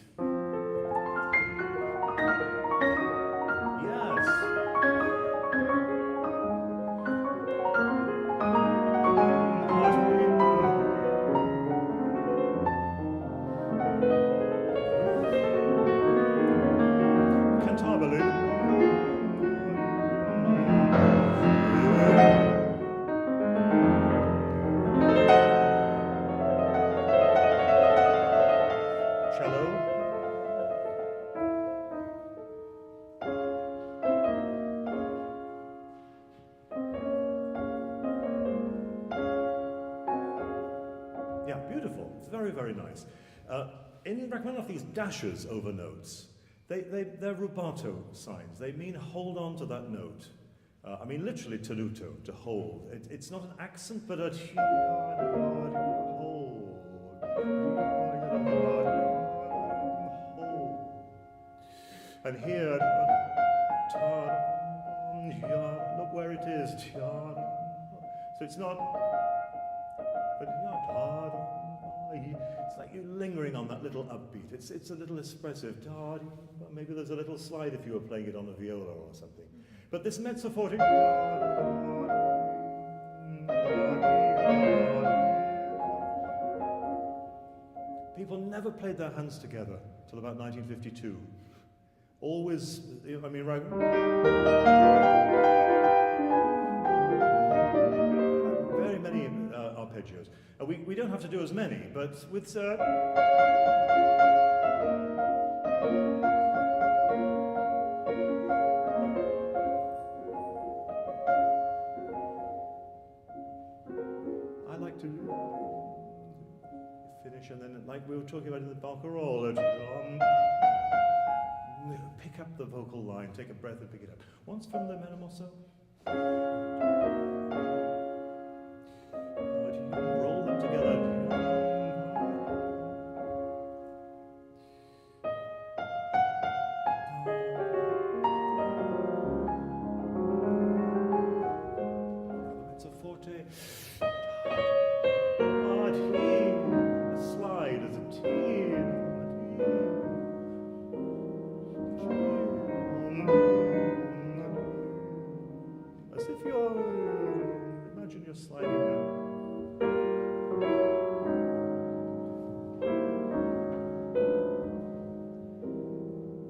Yes. Cantabile. Very nice. In Rachmaninoff, these dashes over notes, they're rubato signs. They mean hold on to that note. I mean, literally tenuto, to hold. It's not an accent, but a hold. Hold. And here, look where it is. So it's not, but it's like you're lingering on that little upbeat. It's a little expressive. Maybe there's a little slide if you were playing it on a viola or something. But this mezzo forte. People never played their hands together till about 1952. Always, I mean, right. Very many arpeggios. We don't have to do as many, but with I like to finish, and then, like we were talking about in the barcarolle, pick up the vocal line, take a breath and pick it up. Once from the menamosso. Roll them together. It's a forte. A slide is a T. As if you're, imagine you're sliding down.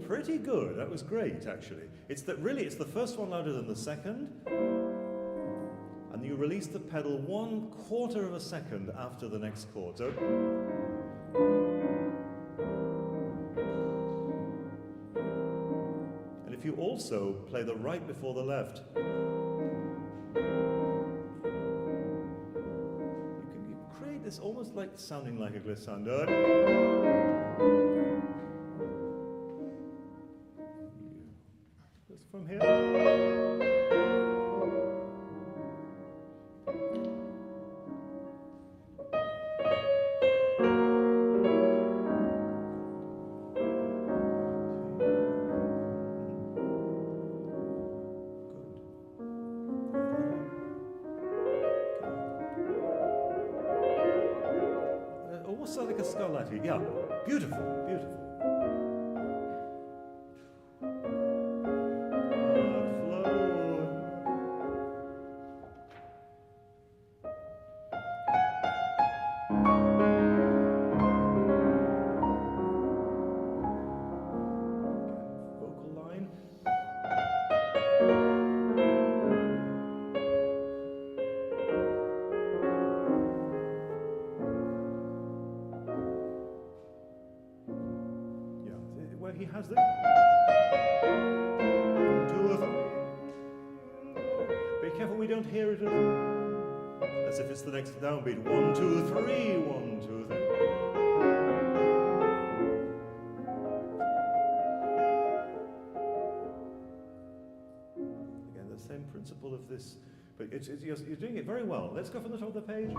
Pretty good. That was great, actually. It's the first one louder than the second, and you release the pedal 1/4 of a second after the next chord. So, and if you also play the right before the left, you create this almost like sounding like a glissando. almost like a Scarlatti. Yeah, beautiful, beautiful. He has the 2 or 3. Be careful we don't hear it as if it's the next downbeat. 1, 2, 3, 1, 2, 3. Again, the same principle of this, but you're doing it very well. Let's go from the top of the page.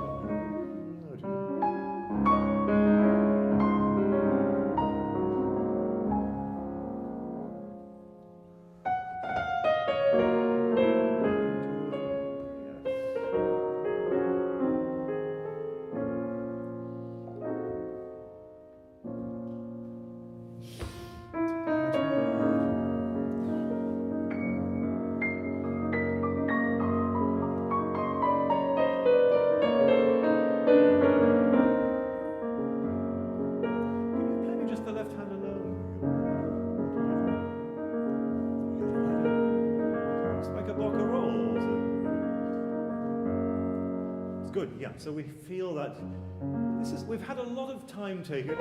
Good, yeah, so we feel that we've had a lot of time taken. We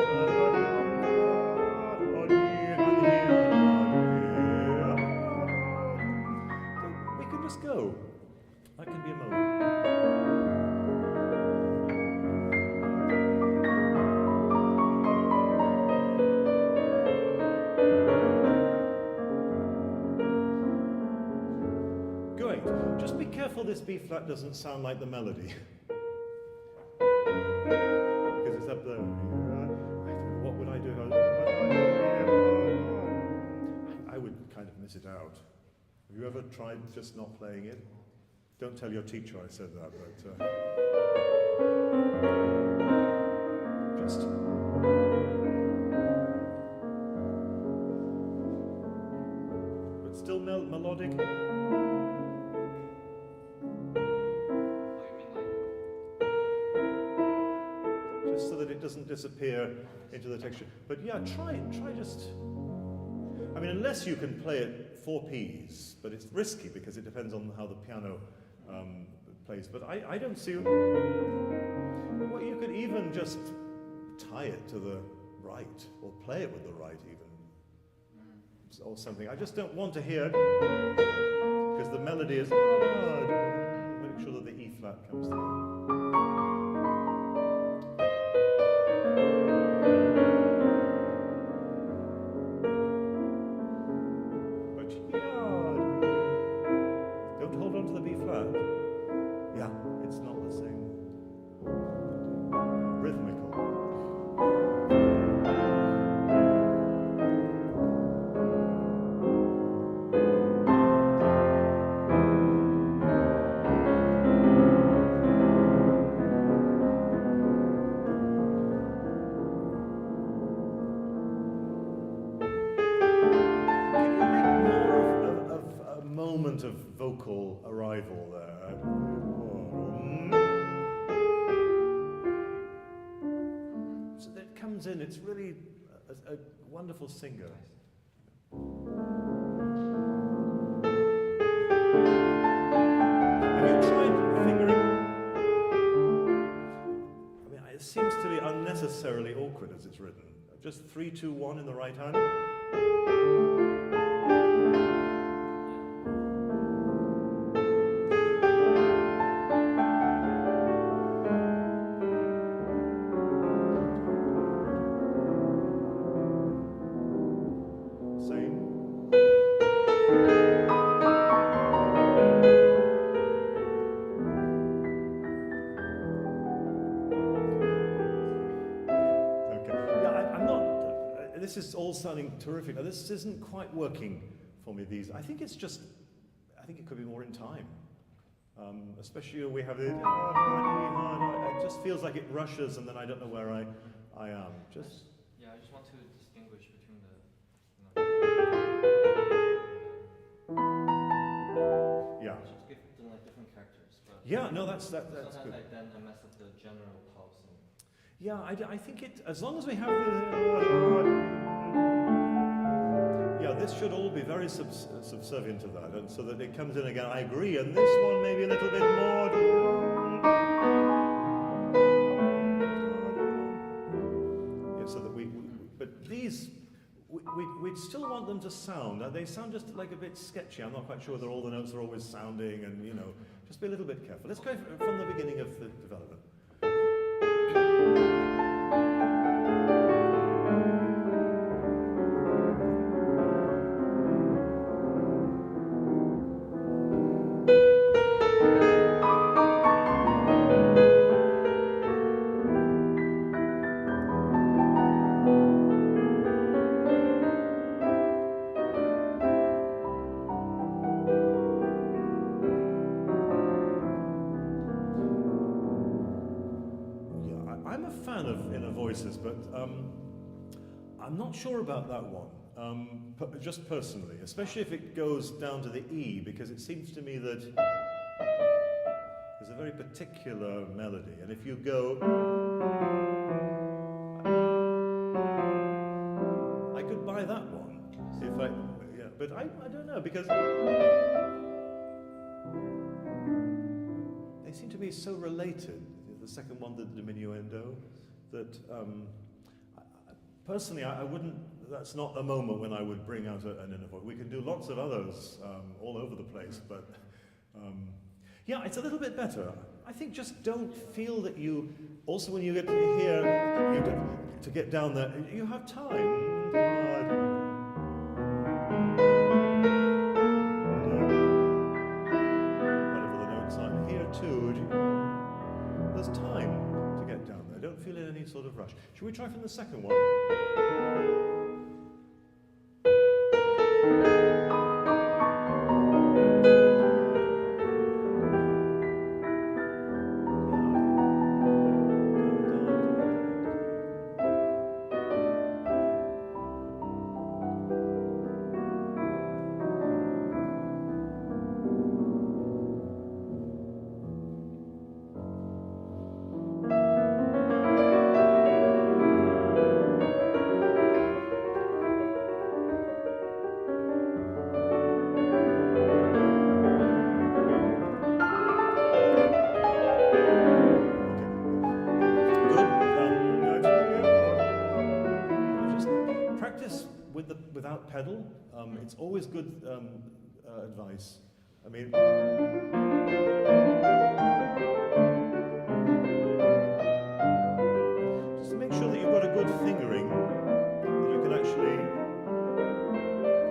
can just go. That can be a moment. Great. Just be careful this B flat doesn't sound like the melody. Because it's up there. What would I do? I would kind of miss it out. Have you ever tried just not playing it? Don't tell your teacher I said that, but just. But still melodic. So that it doesn't disappear into the texture. But yeah, try just, I mean, unless you can play it 4 Ps, but it's risky because it depends on how the piano plays. But I don't see, well, you could even just tie it to the right, or play it with the right even, or something. I just don't want to hear, because the melody is, make sure that the E flat comes through. Of vocal arrival there. So that comes in, it's really a wonderful singer. Have you tried fingering? I mean, it seems to be unnecessarily awkward as it's written. Just 3, 2, 1 in the right hand. This is all sounding terrific. Now, this isn't quite working for me, these. I think it could be more in time. Especially when we have it, it just feels like it rushes and then I don't know where I am. Just yeah, I just want to distinguish between the, yeah. just give them like different characters. But Yeah, no, that's good. sometimes then I mess up the general pulse. And Yeah, I think it, as long as we have the, yeah, this should all be very subservient to that, and so that it comes in again. I agree, and this one maybe a little bit more. Yeah, so that but these, we'd still want them to sound. They sound just like a bit sketchy. I'm not quite sure that all the notes are always sounding, and just be a little bit careful. Let's go from the beginning of the development. But I'm not sure about that one, just personally, especially if it goes down to the E, because it seems to me that there's a very particular melody, and if you go, I could buy that one, but I don't know, because they seem to be so related, the second one, the diminuendo, that personally I wouldn't, that's not a moment when I would bring out an inner voice. We can do lots of others all over the place, but yeah, it's a little bit better. I think just don't feel that you, also when you get to here, to get down there, you have time. Whatever the notes are here too, there's time. Don't feel in any sort of rush. Should we try from the second one? Without pedal, it's always good advice. I mean, just to make sure that you've got a good fingering, that you can actually,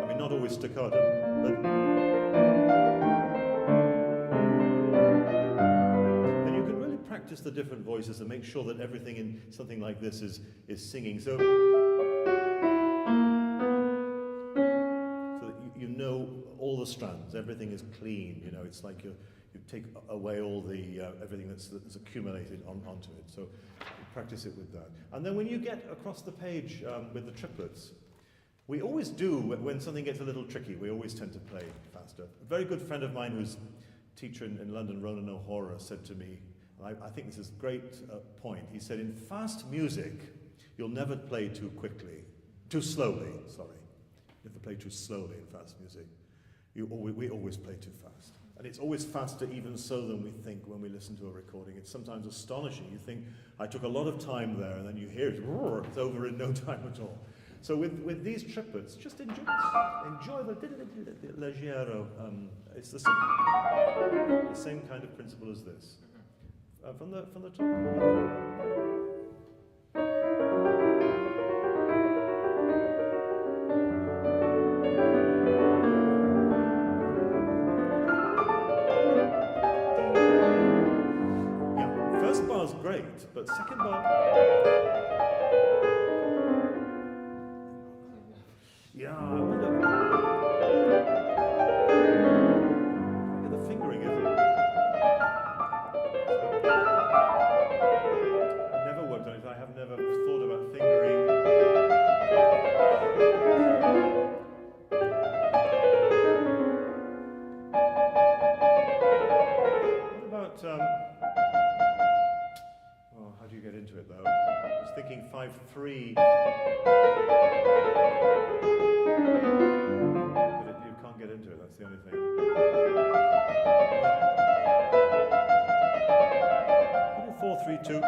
I mean, not always staccato, but and you can really practice the different voices and make sure that everything in something like this is singing. So all the strands, everything is clean. It's like you take away all the everything that's accumulated onto it. So you practice it with that. And then when you get across the page with the triplets, we always do when something gets a little tricky. We always tend to play faster. A very good friend of mine, who's teacher in London, Ronan O'Hara, said to me, and I think this is a great point. He said, in fast music, you'll never play too slowly. Sorry, you have to play too slowly in fast music. We always play too fast. And it's always faster even so than we think when we listen to a recording. It's sometimes astonishing. You think, I took a lot of time there, and then you hear it, roar, it's over in no time at all. So with these triplets, just enjoy the leggero. It's the same kind of principle as this. From the top. Great, but second bar. Yeah, I wonder. The fingering is it? do you get into it though? I was thinking 5-3. But you can't get into it, that's the only thing. 4-3-2.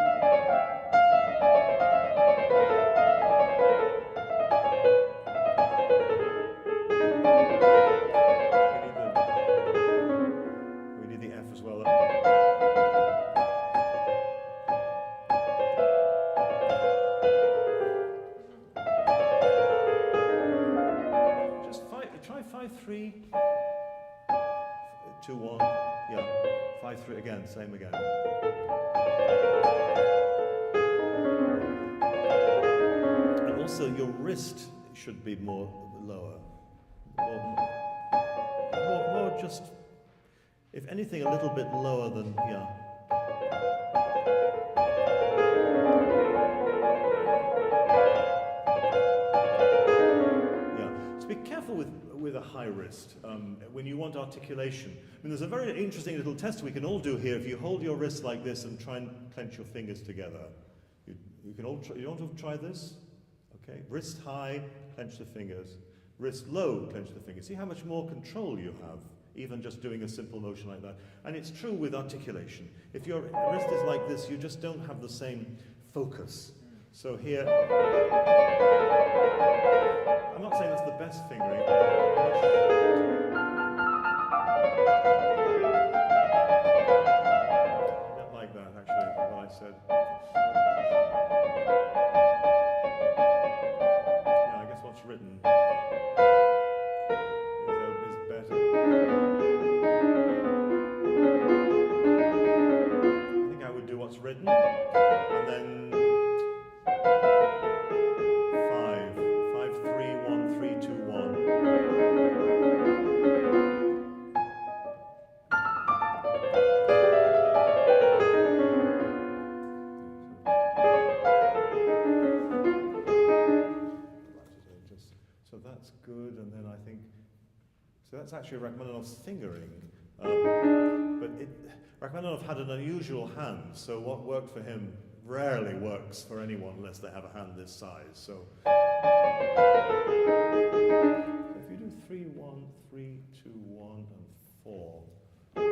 We need the F as well. Try 5-3, 2-1, yeah, 5-3 again, same again. And also your wrist should be more lower, more just, if anything, a little bit lower than, yeah. Be careful with a high wrist when you want articulation. I mean, there's a very interesting little test we can all do here. If you hold your wrist like this and try and clench your fingers together, you can all try. You want to try this? Okay, wrist high, clench the fingers. Wrist low, clench the fingers. See how much more control you have, even just doing a simple motion like that. And it's true with articulation. If your wrist is like this, you just don't have the same focus. So here. I'm not saying that's the best fingering. Not like that, actually, what I said. Yeah, I guess what's written is better. I think I would do what's written, and then 5-3-1-3-2-1. So that's good, and then I think, so that's actually Rachmaninoff's fingering. But Rachmaninoff had an unusual hand, so what worked for him rarely works for anyone unless they have a hand this size. So if you do 3-1, 3-2-1, and 4. That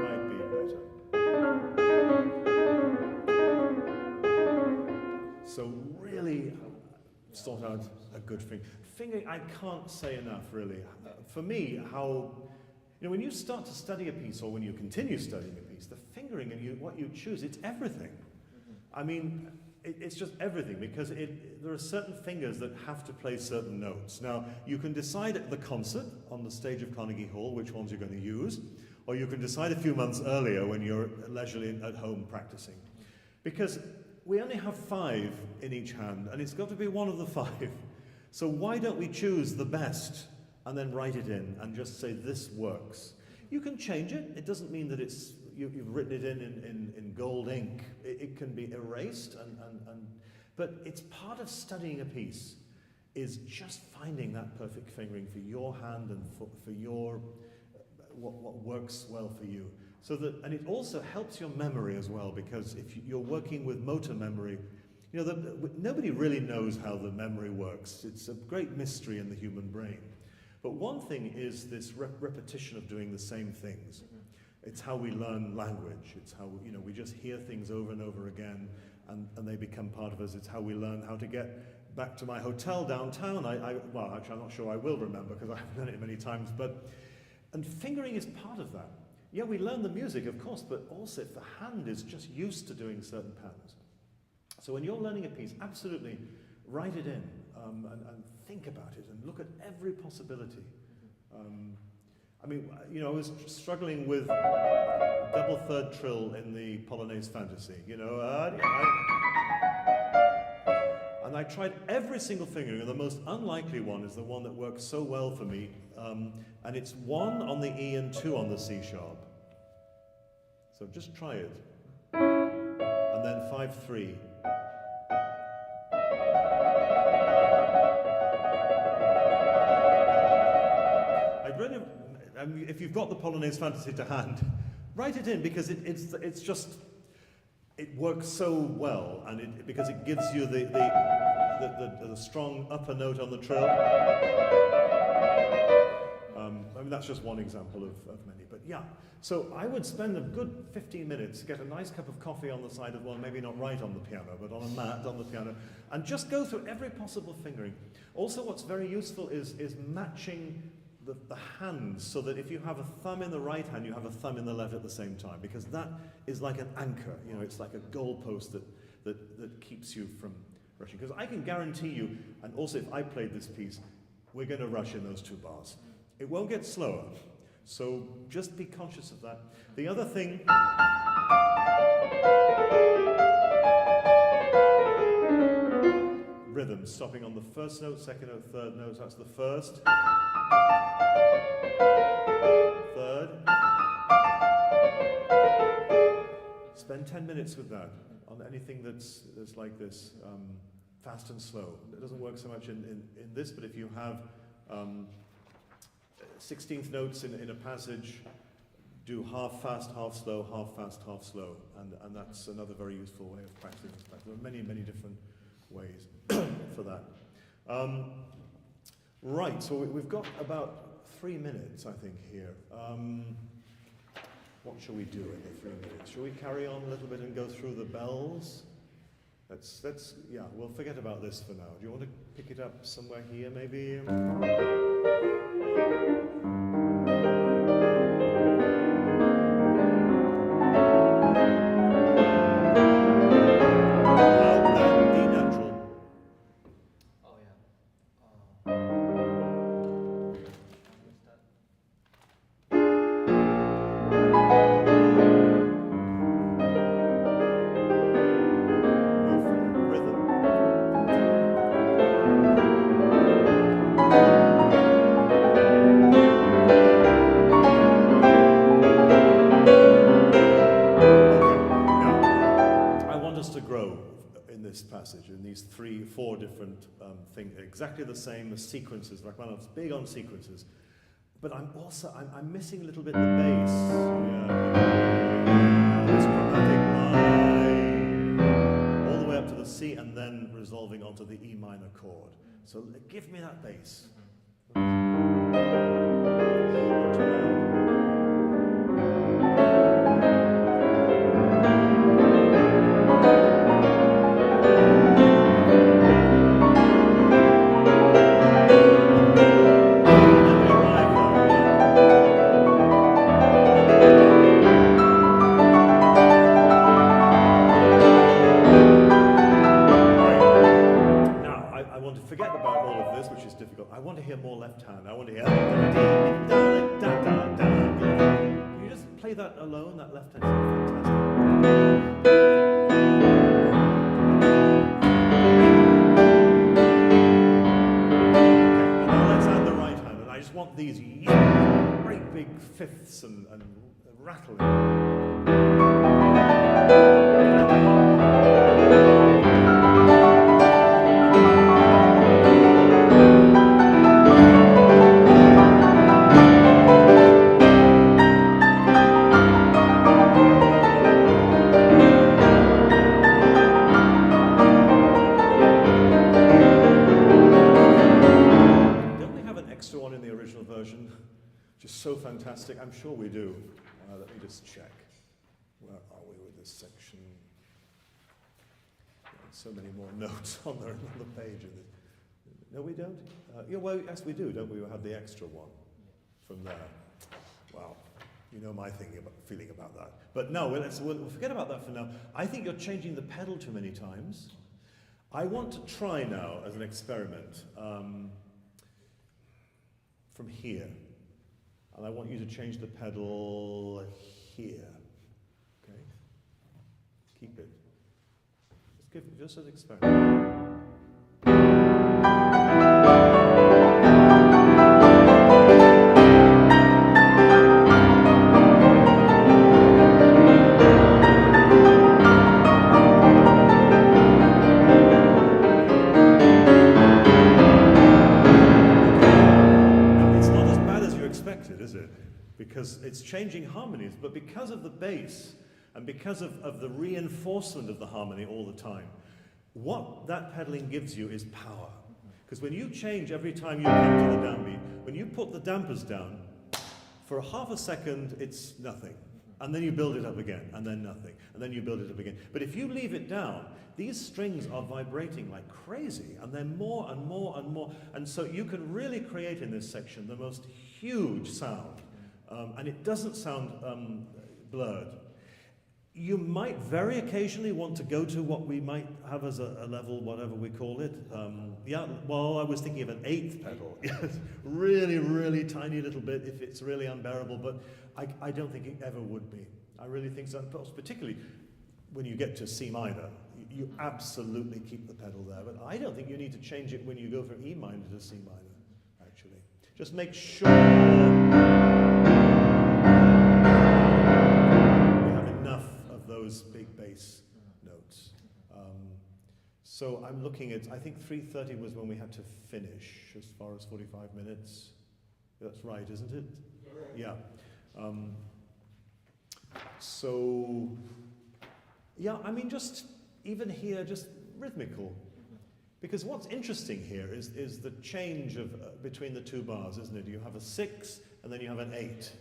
might be better. So really sort out a good finger. Fingering, I can't say enough, really. For me, how, you know, when you start to study a piece, or when you continue studying a piece, the fingering and what you choose, it's everything. I mean, it's just everything, because there are certain fingers that have to play certain notes. Now, you can decide at the concert, on the stage of Carnegie Hall, which ones you're going to use, or you can decide a few months earlier when you're leisurely at home practicing. Because we only have 5 in each hand, and it's got to be one of the 5. So why don't we choose the best and then write it in and just say this works? You can change it. It doesn't mean that you've written it in gold ink. It can be erased, but it's part of studying a piece, is just finding that perfect fingering for your hand and for your what works well for you. So that, and it also helps your memory as well, because if you're working with motor memory, you know, nobody really knows how the memory works. It's a great mystery in the human brain. But one thing is this repetition of doing the same things. It's how we learn language. It's how, you know, we just hear things over and over again, and they become part of us. It's how we learn how to get back to my hotel downtown. Well, actually, I'm not sure I will remember, because I've done it many times. And fingering is part of that. Yeah, we learn the music, of course, but also if the hand is just used to doing certain patterns. So when you're learning a piece, absolutely write it in and think about it and look at every possibility. I mean, you know, I was struggling with double third trill in the Polonaise Fantasy, you know, and I tried every single fingering, and the most unlikely one is the one that works so well for me, and it's 1 on the E and 2 on the C sharp. So just try it. And then 5-3. if you've got the Polonaise Fantasy to hand, write it in, because it's just, it works so well, and because it gives you the strong upper note on the trill. I mean, that's just one example of many, but yeah. So I would spend a good 15 minutes, get a nice cup of coffee on the side of, well, maybe not right on the piano, but on a mat on the piano, and just go through every possible fingering. Also, what's very useful is matching the hands, so that if you have a thumb in the right hand, you have a thumb in the left at the same time, because that is like an anchor, you know, it's like a goalpost that keeps you from rushing. Because I can guarantee you, and also if I played this piece, we're going to rush in those 2 bars. It won't get slower, so just be conscious of that. The other thing, rhythm, stopping on the first note, second note, third note, that's the first, third. Spend 10 minutes with that on anything that's like this, fast and slow. It doesn't work so much in this, but if you have 16th notes in a passage, do half fast, half slow, half fast, half slow, and that's another very useful way of practicing this. There are many, many different ways for that. Right, so we've got about 3 minutes, I think, here. What shall we do in the 3 minutes? Shall we carry on a little bit and go through the bells? Yeah, we'll forget about this for now. Do you want to pick it up somewhere here, maybe? In these 4 different things, exactly the same as sequences. Rachmaninoff's big on sequences, but I'm missing a little bit the bass. This chromatic line, all the way up to the C, and then resolving onto the E minor chord. So give me that bass. I want to hear more left hand. I want to hear. Can you just play that alone, that left hand? Fantastic. Okay, and now let's add the right hand. And I just want these great big fifths and rattling. So fantastic. I'm sure we do. Let me just check. Where are we with this section? So many more notes on the page. No, we don't? Yeah, well, yes, we do, don't we? We have the extra one from there. Well, you know my feeling about that. But no, we'll forget about that for now. I think you're changing the pedal too many times. I want to try now, as an experiment, from here. And I want you to change the pedal here. Okay? Keep it. Just as an experiment. Is it? because of the bass and because of the reinforcement of the harmony all the time, what that pedaling gives you is power. Because when you change every time you come to the downbeat, when you put the dampers down, for half a second it's nothing. And then you build it up again, and then nothing. And then you build it up again. But if you leave it down, these strings are vibrating like crazy, and they're more and more and more. And so you can really create in this section the most huge sound. And it doesn't sound blurred. You might very occasionally want to go to what we might have as a level, whatever we call it. Yeah, well, I was thinking of an eighth pedal. Yes, really, really tiny little bit if it's really unbearable, but I don't think it ever would be. I really think so, particularly when you get to C minor. You absolutely keep the pedal there, but I don't think you need to change it when you go from E minor to C minor, actually. Just make sure those big bass notes. So I'm looking at, I think 3:30 was when we had to finish, as far as 45 minutes. That's right, isn't it? Yeah. So, yeah, I mean, just, even here, just rhythmical. Because what's interesting here is the change of between the two bars, isn't it? You have a 6, and then you have an 8.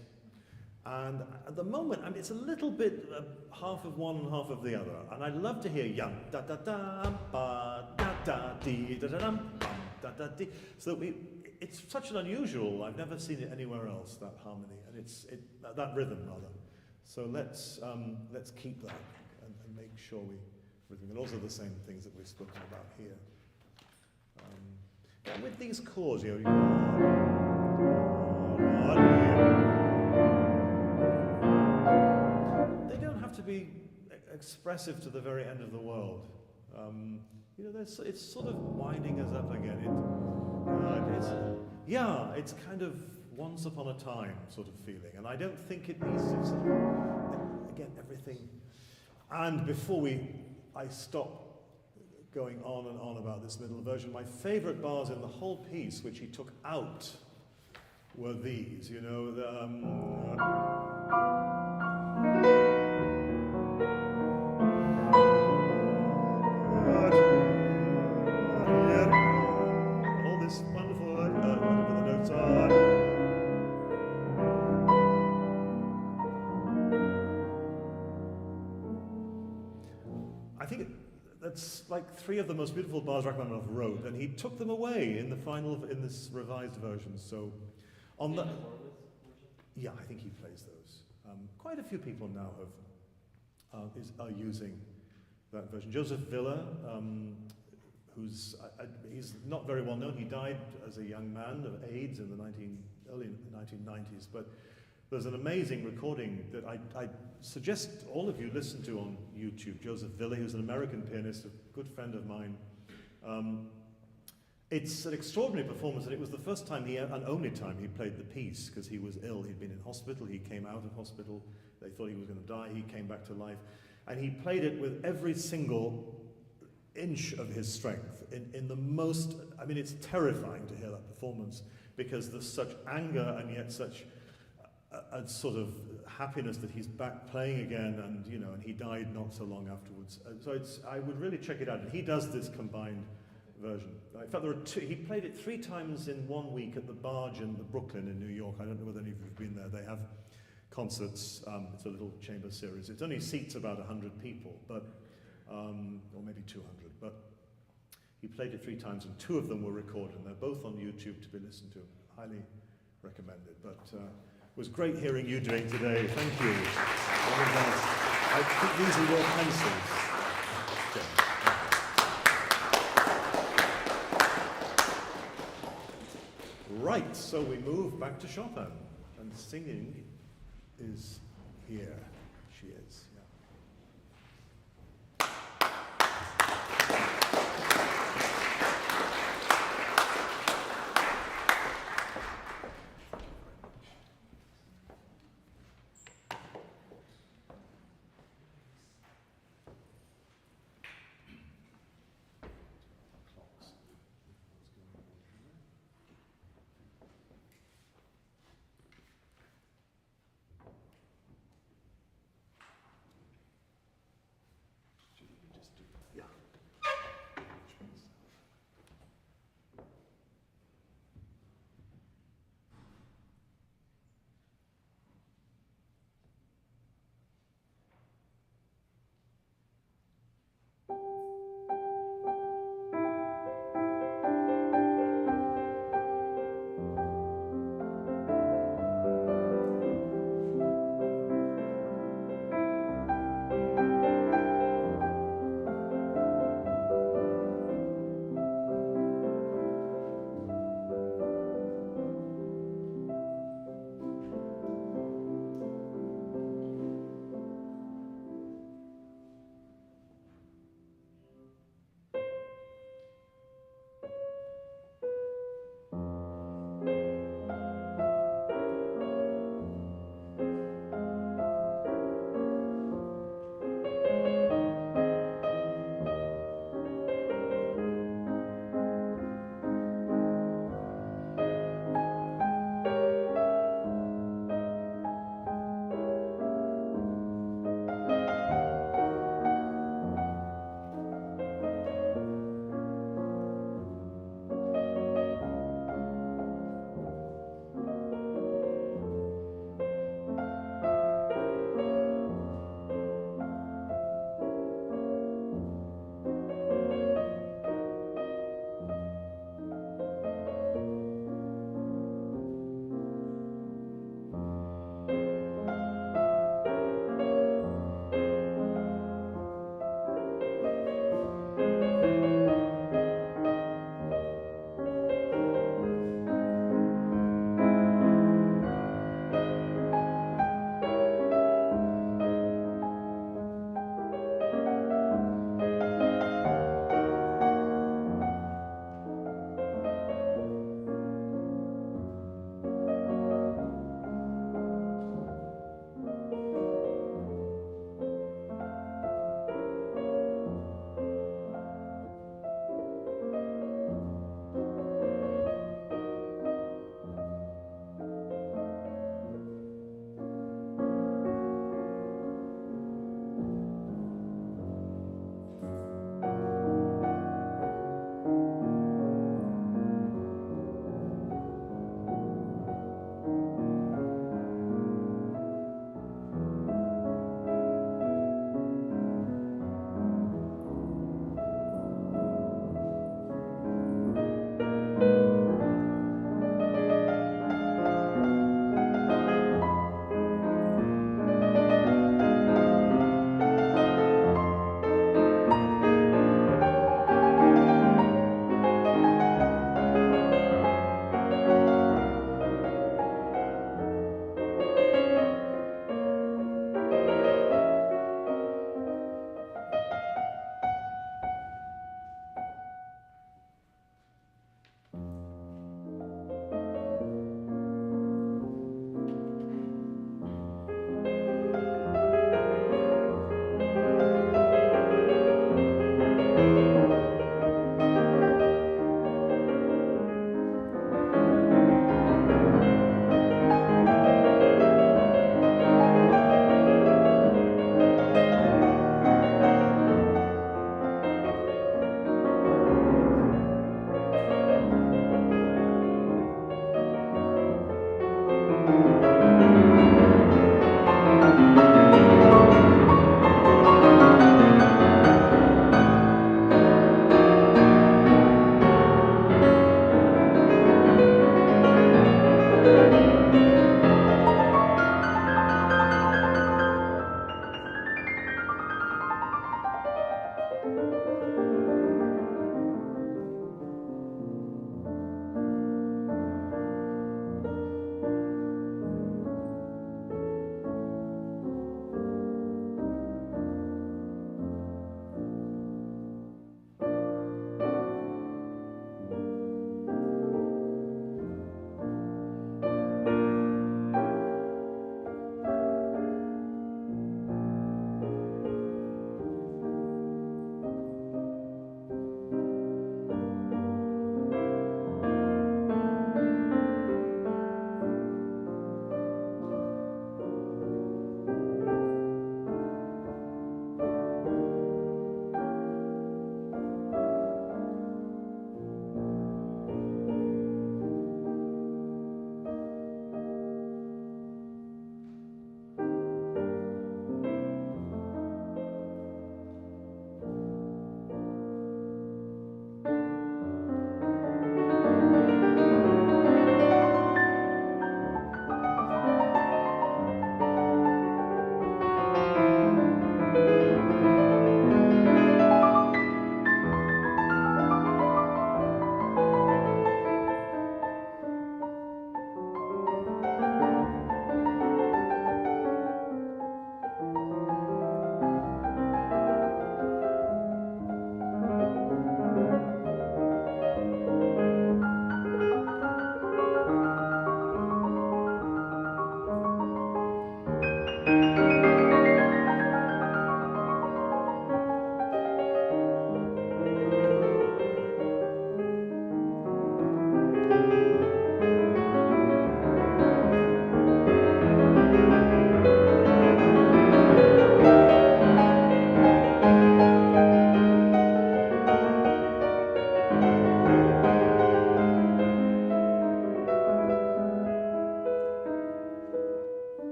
And at the moment, I mean, it's a little bit half of one and half of the other. And I'd love to hear yum da da da ba da da dee da da dum bum da da dee. So it's such an unusual. I've never seen it anywhere else, that harmony, and that rhythm rather. So let's keep that and make sure we rhythm. And also the same things that we've spoken about here. And with these chords, you to be expressive to the very end of the world. You know, it's sort of winding us up again. It's kind of once upon a time sort of feeling, and I don't think it needs to sort of, again, everything. And before I stop going on and on about this middle version, my favorite bars in the whole piece, which he took out, were these, you know, all this wonderful, whatever the notes are. I think that's like 3 of the most beautiful bars Rachmaninoff wrote, and he took them away in this revised version. So, on the yeah, I think he plays those. Quite a few people now are using that version. Joseph Villa, he's not very well known. He died as a young man of AIDS in the early 1990s, but there's an amazing recording that I suggest all of you listen to on YouTube. Joseph Villa, who's an American pianist, a good friend of mine. It's an extraordinary performance, and it was the first time and only time he played the piece, because he was ill. He'd been in hospital, he came out of hospital, they thought he was going to die, he came back to life. And he played it with every single inch of his strength, in the most, I mean, it's terrifying to hear that performance, because there's such anger and yet such a sort of happiness that he's back playing again, and you know, and he died not so long afterwards. So I would really check it out, and he does this combined version. In fact, there are 2, he played it 3 times in 1 week at the Barge in the Brooklyn in New York. I don't know whether any of you have been there. They have concerts, it's a little chamber series. It only seats about 100 people, but or maybe 200, but he played it 3 times, and 2 of them were recorded, and they're both on YouTube to be listened to. Highly recommended. But it was great hearing you doing today. Thank you. I think these are your pencils. Okay. Right, so we move back to Chopin, and singing is here. She is.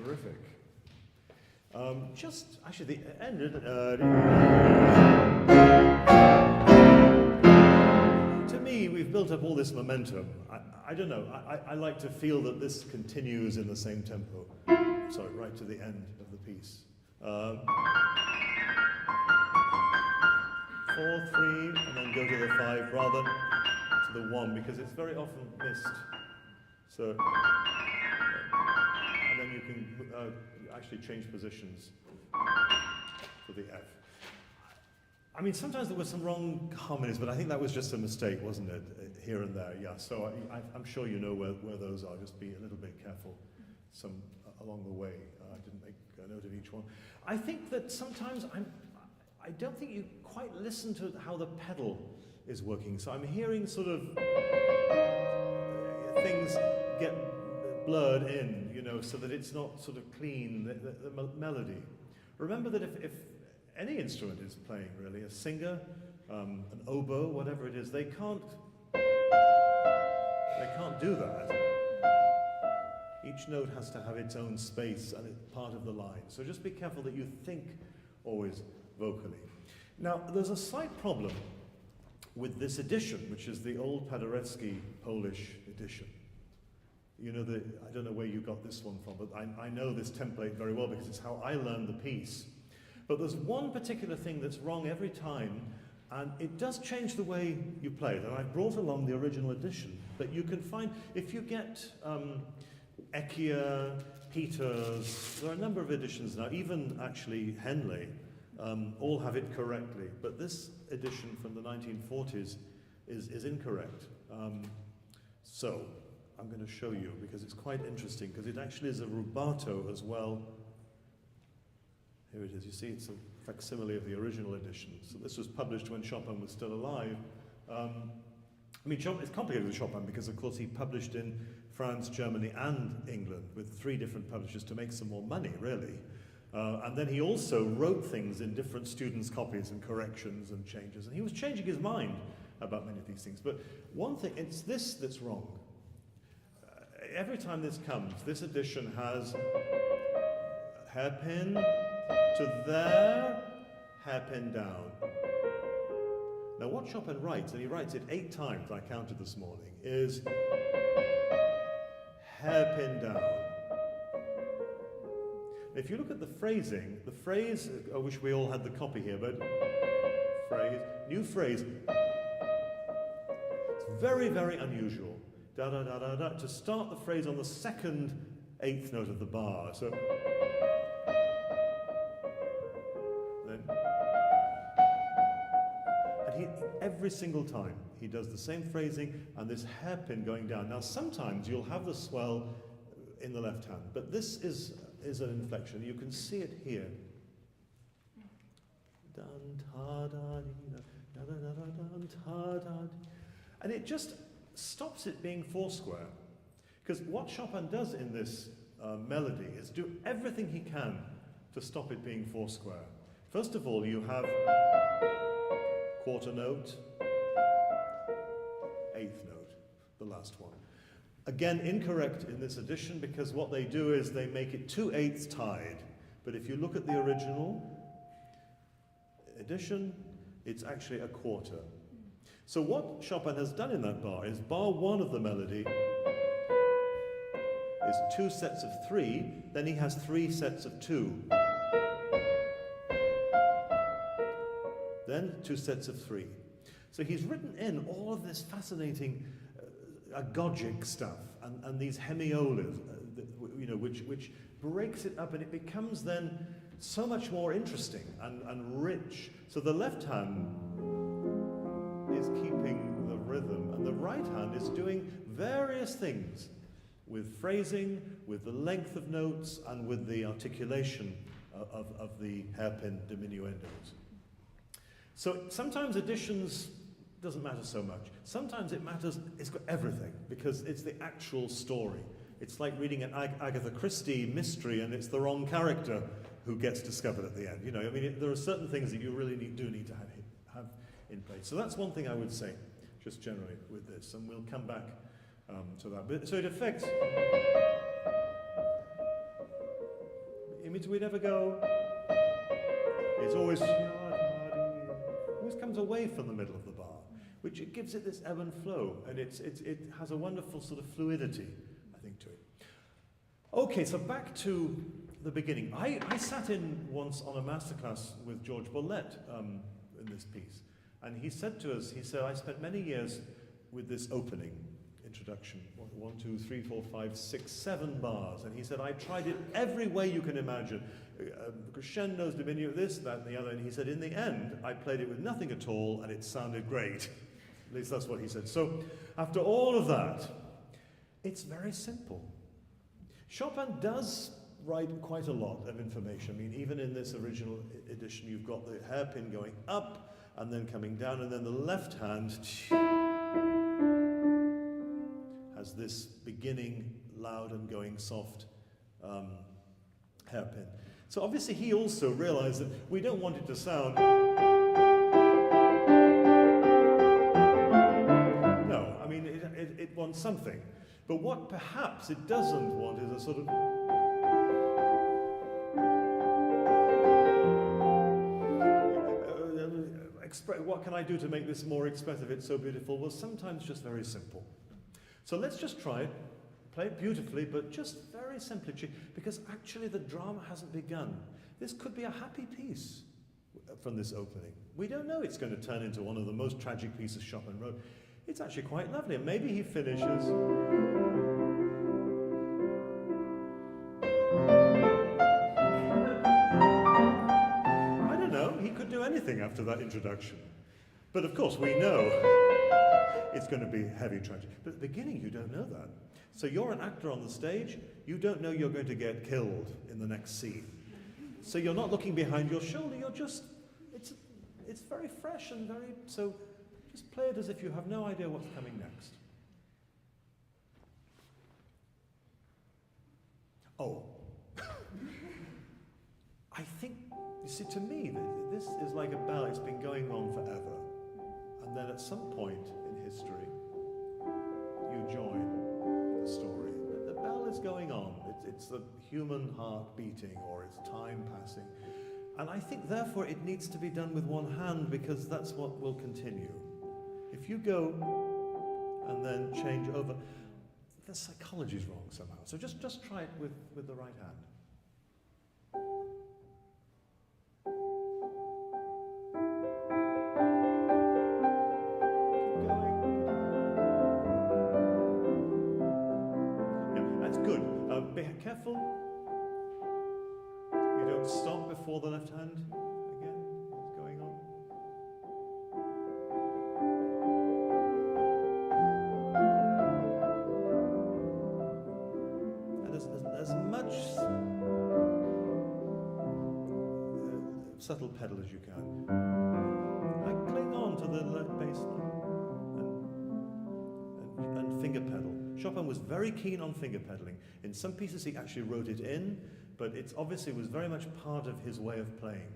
terrific. Just actually the end. To me, we've built up all this momentum. I don't know. I like to feel that this continues in the same tempo. Sorry, right to the end of the piece. 4, 3, and then go to the 5 rather than to the 1 because it's very often missed. So, and then you can actually change positions for the F. I mean, sometimes there were some wrong harmonies, but I think that was just a mistake, wasn't it? Here and there, yeah. So I'm sure you know where those are. Just be a little bit careful along the way. I didn't make a note of each one. I think that sometimes I don't think you quite listen to how the pedal is working. So I'm hearing sort of things get blurred in, you know, so that it's not sort of clean, the melody. Remember that if any instrument is playing, really, a singer, an oboe, whatever it is, they can't do that. Each note has to have its own space and it's part of the line. So just be careful that you think always vocally. Now, there's a slight problem with this edition, which is the old Paderewski Polish edition. You know, I don't know where you got this one from, but I know this template very well because it's how I learned the piece. But there's one particular thing that's wrong every time, and it does change the way you play it. And I've brought along the original edition, but you can find, if you get Ekia, Peters, there are a number of editions now, even actually Henley, all have it correctly. But this edition from the 1940s is incorrect. So I'm going to show you because it's quite interesting, because it actually is a rubato as well. Here it is. You see, it's a facsimile of the original edition. So this was published when Chopin was still alive. I mean, it's complicated with Chopin because, of course, he published in France, Germany, and England with 3 different publishers to make some more money, really. And then he also wrote things in different students' copies and corrections and changes. And he was changing his mind about many of these things. But one thing, it's this that's wrong. Every time this comes, this edition has hairpin to there, hairpin down. Now what Chopin writes, and he writes it 8 times, I counted this morning, is hairpin down. If you look at the phrasing, the phrase, I wish we all had the copy here, but phrase, new phrase, it's very, very unusual. Da da da da da, to start the phrase on the second 8th note of the bar. So then, and every single time he does the same phrasing and this hairpin going down. Now sometimes you'll have the swell in the left hand, but this is an inflection. You can see it here. Dun ta da dee da da da da dun ta da dee. And it just stops it being 4 square. Because what Chopin does in this melody is do everything he can to stop it being 4 square. First of all, you have quarter note, 8th note, the last one. Again, incorrect in this edition because what they do is they make it 2/8 tied. But if you look at the original edition, it's actually a quarter. So what Chopin has done in that bar is bar 1 of the melody is 2 sets of 3, then he has 3 sets of 2. Then 2 sets of 3. So he's written in all of this fascinating agogic stuff and these hemiolas, you know, which breaks it up and it becomes then so much more interesting and rich. So the left hand is keeping the rhythm and the right hand is doing various things with phrasing, with the length of notes and with the articulation of the hairpin diminuendos. So sometimes editions doesn't matter so much. Sometimes it matters, it's got everything, because it's the actual story. It's like reading an Agatha Christie mystery and it's the wrong character who gets discovered at the end. You know, I mean, there are certain things that you really do need to have in place. So that's one thing I would say, just generally with this, and we'll come back to that. But, so it affects it means we never go. It's always comes away from the middle of the bar, which it gives it this ebb and flow, and it has a wonderful sort of fluidity, I think, to it. Okay, so back to the beginning. I sat in once on a masterclass with George Bollett in this piece, and he said to us, he said, I spent many years with this opening introduction, 1, 2, 3, 4, 5, 6, 7 bars, and he said, I tried it every way you can imagine, crescendos, diminuendo, this, that, and the other, and he said, in the end, I played it with nothing at all, and it sounded great. At least that's what he said. So, after all of that, it's very simple. Chopin does write quite a lot of information. I mean, even in this original edition, you've got the hairpin going up, and then coming down, and then the left hand has this beginning loud and going soft hairpin. So obviously he also realized that we don't want it to sound... No, I mean, it wants something. But what perhaps it doesn't want is a sort of... what can I do to make this more expressive? It's so beautiful. Well, sometimes just very simple. So let's just try it. Play it beautifully, but just very simply, because actually the drama hasn't begun. This could be a happy piece from this opening. We don't know it's going to turn into one of the most tragic pieces Chopin wrote. It's actually quite lovely, and maybe he finishes... I don't know, he could do anything after that introduction. But of course we know it's going to be heavy tragedy. But at the beginning you don't know that. So you're an actor on the stage, you don't know you're going to get killed in the next scene. So you're not looking behind your shoulder, you're just, it's very fresh and very, so just play it as if you have no idea what's coming next. Oh. I think, you see, to me, this is like a bell, it's been going on forever. And then at some point in history, you join the story. The bell is going on. It's the human heart beating, or it's time passing. And I think, therefore, it needs to be done with one hand, because that's what will continue. If you go and then change over, the psychology is wrong somehow. So just try it with the right hand. Be careful. You don't stop before the left hand. Again, what's going on? And as much subtle pedal as you can. And cling on to the bass line and finger pedal. Chopin was very keen on finger pedaling. In some pieces he actually wrote it in, but it obviously was very much part of his way of playing.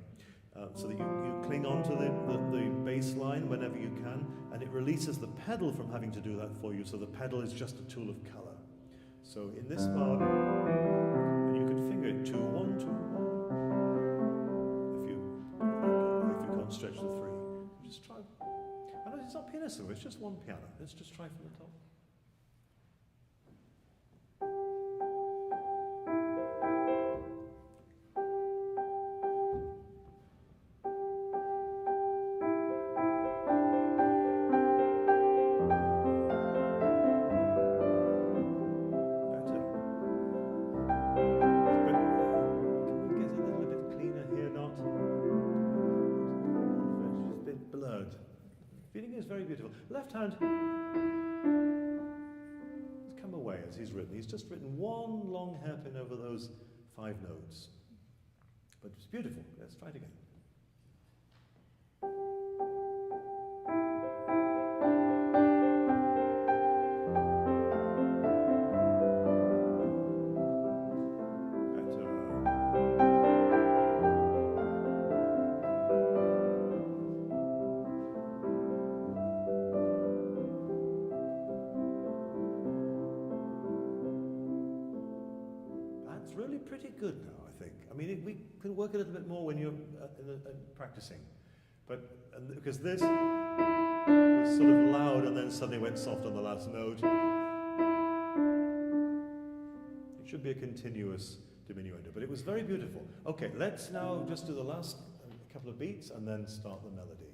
So that you cling on to the bass line whenever you can, and it releases the pedal from having to do that for you, so the pedal is just a tool of color. So in this part, and you can finger it 2, 1, 2, 1. If you can't stretch the 3. Just try. I know it's not pianissimo, it's just one piano. Let's just try from the top. Left hand has come away as he's written. He's just written one long hairpin over those 5 notes. But it's beautiful. Let's try it again. Really pretty good now, I think. I mean, we can work a little bit more when you're practicing. Because this was sort of loud and then suddenly went soft on the last note. It should be a continuous diminuendo, but it was very beautiful. Okay, let's now just do the last couple of beats and then start the melody.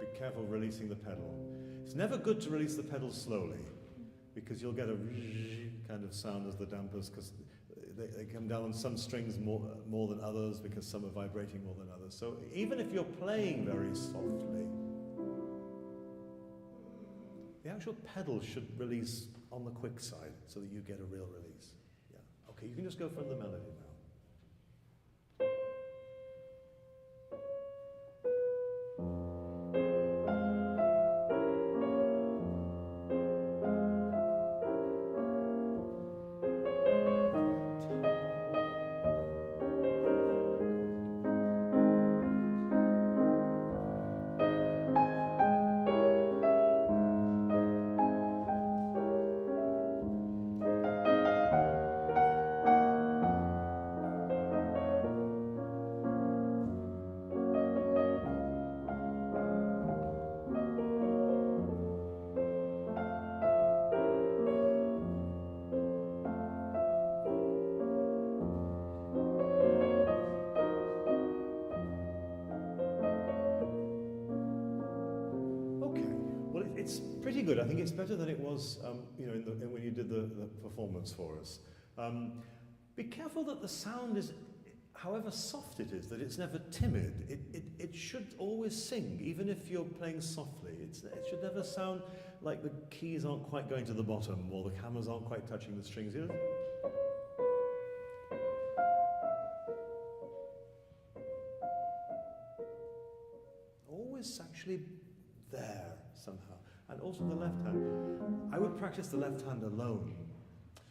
Be careful releasing the pedal. It's never good to release the pedal slowly, because you'll get a kind of sound as the dampers, because they come down on some strings more than others, because some are vibrating more than others. So even if you're playing very softly, the actual pedal should release on the quick side so that you get a real release. Yeah. Okay, you can just go from the melody now. It's pretty good. I think it's better than it was, when you did the performance for us. Be careful that the sound is, however soft it is, that it's never timid. It should always sing, even if you're playing softly. It should never sound like the keys aren't quite going to the bottom or the hammers aren't quite touching the strings. You know? Always actually there somehow. And also the left hand. I would practice the left hand alone.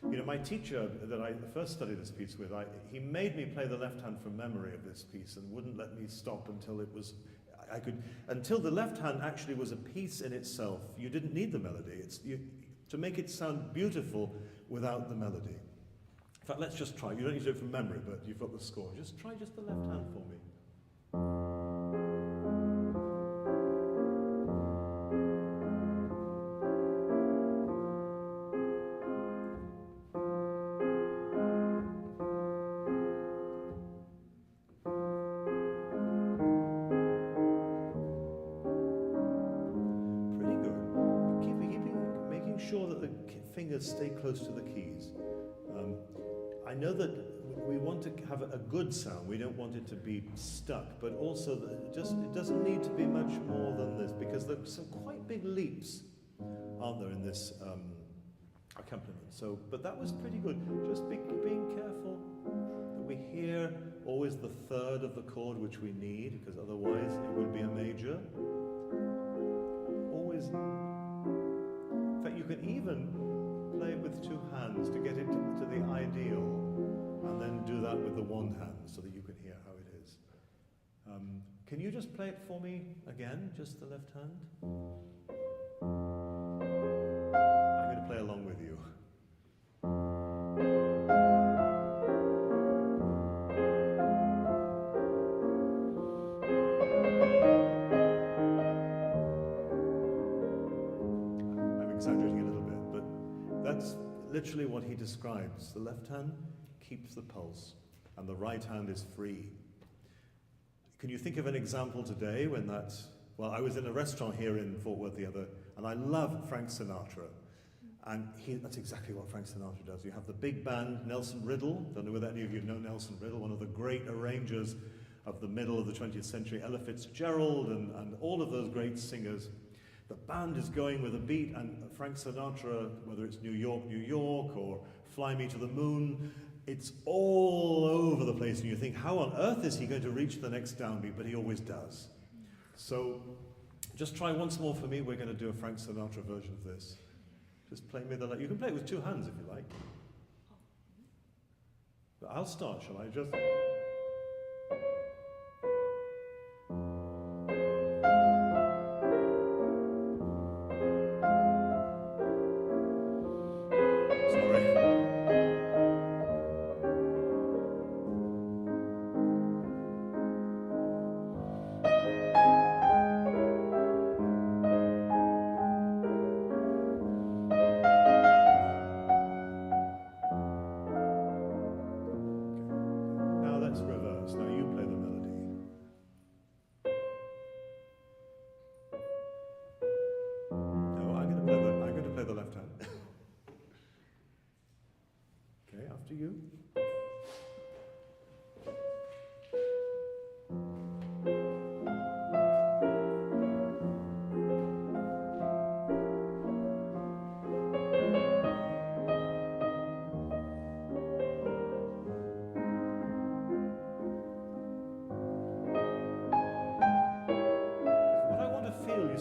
You know, my teacher that I first studied this piece with, he made me play the left hand from memory of this piece and wouldn't let me stop until it was, until the left hand actually was a piece in itself. You didn't need the melody. To make it sound beautiful without the melody. In fact, let's just try. You don't need to do it from memory, but you've got the score. Just try just the left hand for me. Stay close to the keys. I know that we want to have a good sound. We don't want it to be stuck, but also it doesn't need to be much more than this, because there's some quite big leaps, aren't there, in this accompaniment. So, but that was pretty good. Just being careful that we hear always the third of the chord which we need, because otherwise it would be a major. Always. In fact, you can even play it with two hands to get it to the ideal, and then do that with the one hand so that you can hear how it is. Can you just play it for me again, just the left hand? I'm going to play along with you. I'm exaggerating a little bit, but that's literally what he describes. The left hand keeps the pulse, and the right hand is free. Can you think of an example today when that's... Well, I was in a restaurant here in Fort Worth and I love Frank Sinatra. And that's exactly what Frank Sinatra does. You have the big band, Nelson Riddle. Don't know whether any of you know Nelson Riddle, one of the great arrangers of the middle of the 20th century, Ella Fitzgerald and all of those great singers. The band is going with a beat, and Frank Sinatra, whether it's New York, New York, or Fly Me to the Moon, it's all over the place, and you think, how on earth is he going to reach the next downbeat? But he always does. So just try once more for me. We're going to do a Frank Sinatra version of this. Just play me the... You can play it with two hands if you like. But I'll start, shall I? Just...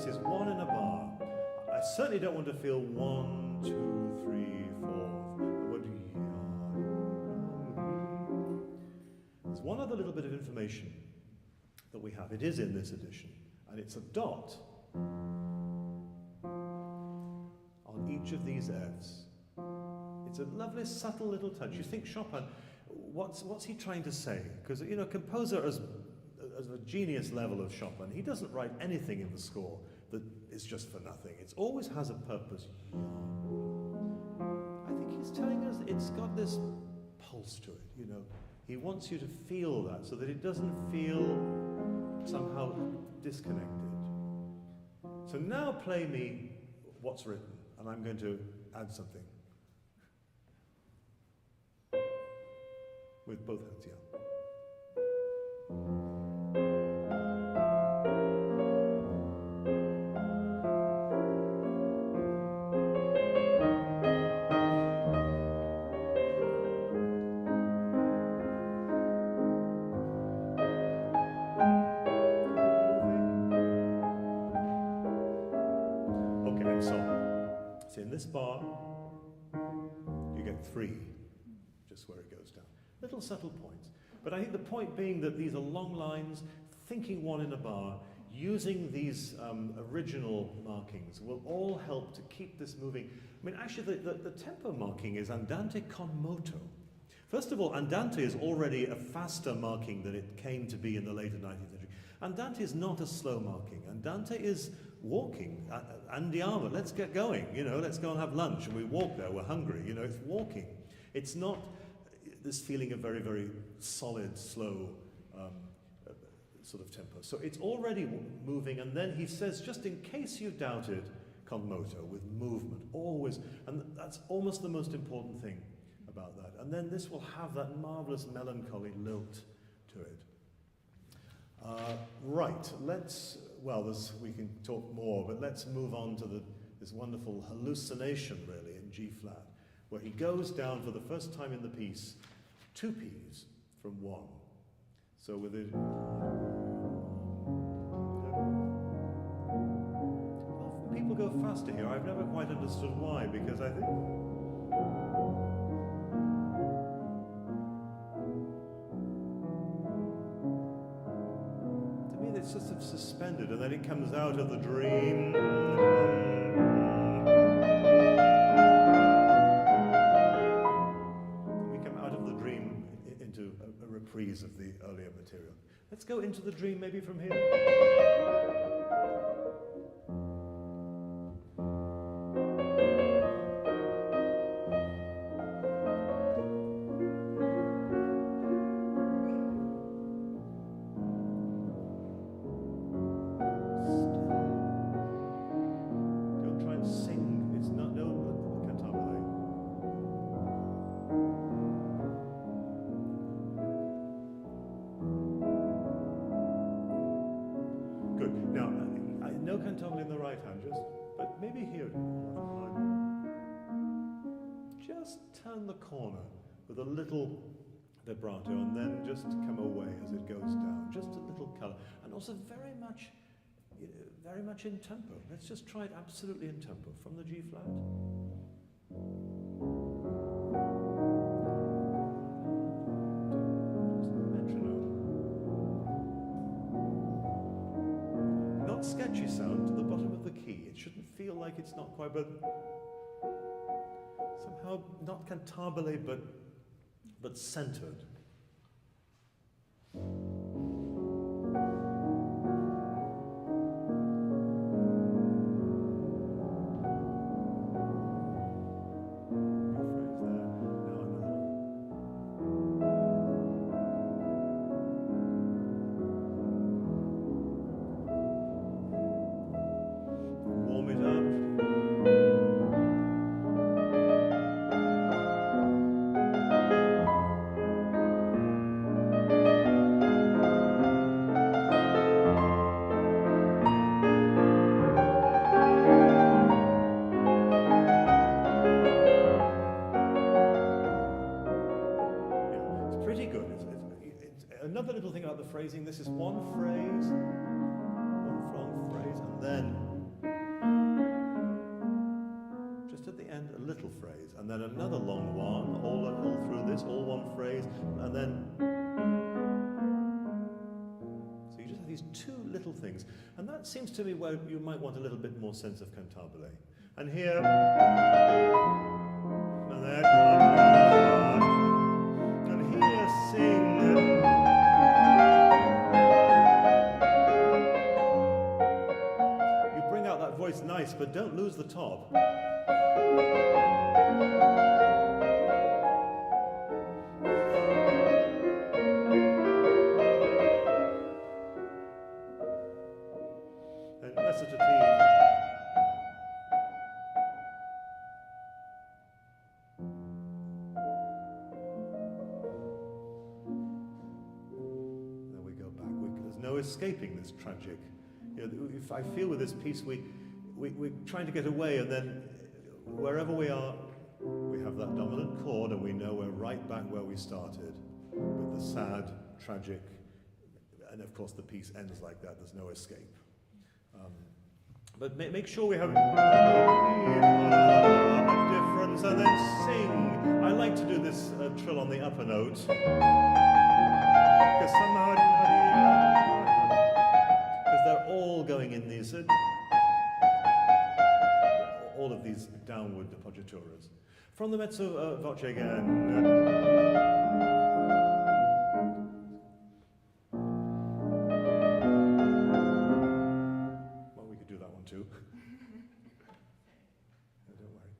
this is 1 in a bar. I certainly don't want to feel 1, 2, 3, 4. There's one other little bit of information that we have. It is in this edition, and it's a dot on each of these Fs. It's a lovely, subtle little touch. You think Chopin, what's he trying to say? Because, you know, a composer as a genius level of Chopin, he doesn't write anything in the score that is just for nothing. It always has a purpose. I think he's telling us it's got this pulse to it, you know. He wants you to feel that so that it doesn't feel somehow disconnected. So now play me what's written, and I'm going to add something. With both hands, yeah. Okay, and so in this bar, you get 3, just where it goes down. Little subtle points. But I think the point being that these are long lines, thinking 1 in a bar, using these original markings will all help to keep this moving. I mean, actually, the tempo marking is andante con moto. First of all, andante is already a faster marking than it came to be in the later 19th century. Andante is not a slow marking. Andante is walking. Andiamo, let's get going. You know, let's go and have lunch. And we walk there, we're hungry. You know, it's walking. It's not this feeling of very, very solid, slow sort of tempo. So it's already moving, and then he says, just in case you doubted, con moto, with movement, always, and that's almost the most important thing about that. And then this will have that marvelous melancholy lilt to it. Right, we can talk more, but let's move on to this wonderful hallucination, really, in G flat, where he goes down for the first time in the piece 2 Ps from 1. So with it, often people go faster here. I've never quite understood why, because I think to me it's sort of suspended, and then it comes out of the dream. Reprise of the earlier material. Let's go into the dream maybe from here. Don't try and sing. It's not no cantabile. Now, no cantabile in the right hand, but maybe here. Just turn the corner with a little vibrato, and then just come away as it goes down. Just a little color, and also very much in tempo. Let's just try it absolutely in tempo from the G flat. Sketchy sound to the bottom of the key. It shouldn't feel like it's not quite, but somehow not cantabile, but centered. Another little thing about the phrasing, this is one phrase, one long phrase, and then and then another long one, all through this, all one phrase, and then. So you just have these two little things, and that seems to me where you might want a little bit more sense of cantabile. And here, and there, and here, sing. You bring out that voice nice, but don't lose the top. And recitative. Then we go back. There's no escaping this tragic. You know, if I feel with this piece, we're trying to get away, and then wherever we are, we have that dominant chord, and we know we're right back where we started, with the sad, tragic, and of course the piece ends like that. There's no escape. But make sure we have a difference, and then sing. I like to do this trill on the upper note, because somehow, because they're all going in these, all of these downward appoggiaturas. From the mezzo voce again. Too. No, don't worry.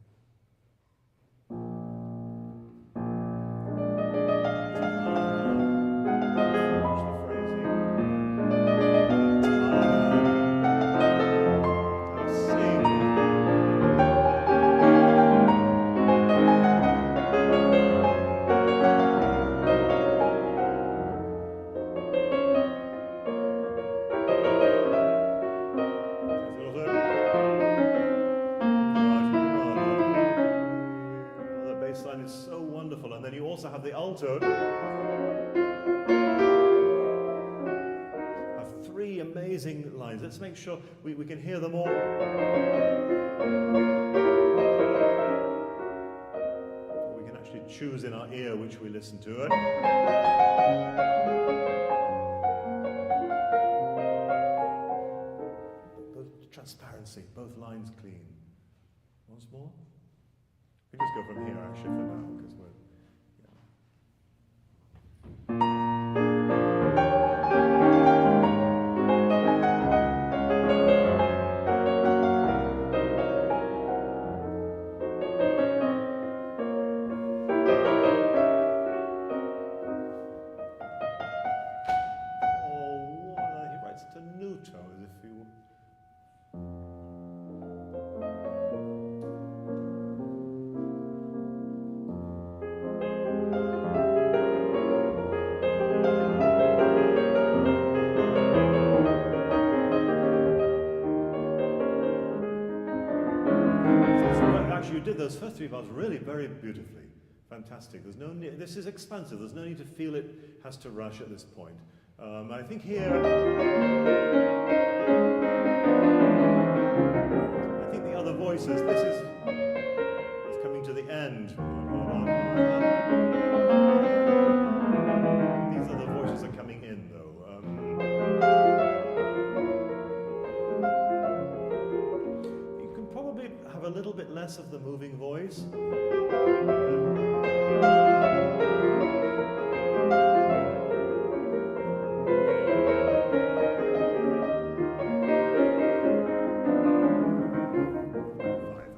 Have the alto. Have three amazing lines. Let's make sure we can hear them all. We can actually choose in our ear which we listen to. Both transparency, both lines clean. Once more. We can just go from here actually for now, because we're. He writes Tenuto as if he were. You did those first three bars really very beautifully. Fantastic. There's no need, this is expansive. There's no need to feel it has to rush at this point. I think here, I think the other voices, this is coming to the end. These other voices are coming in though. A little bit less of the moving voice. 5,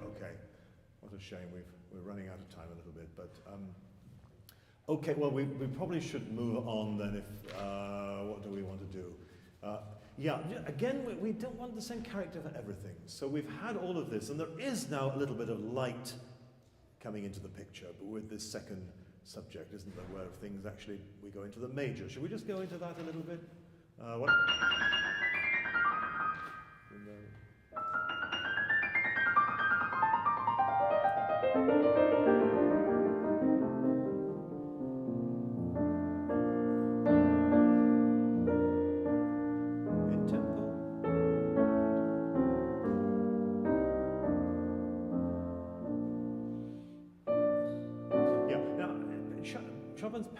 okay. What a shame, we're running out of time a little bit, but okay, well we probably should move on then if, what do we want to do? Yeah, again, we don't want the same character for everything. So we've had all of this, and there is now a little bit of light coming into the picture, but with this second subject, isn't there, where things actually, we go into the major. Should we just go into that a little bit? What?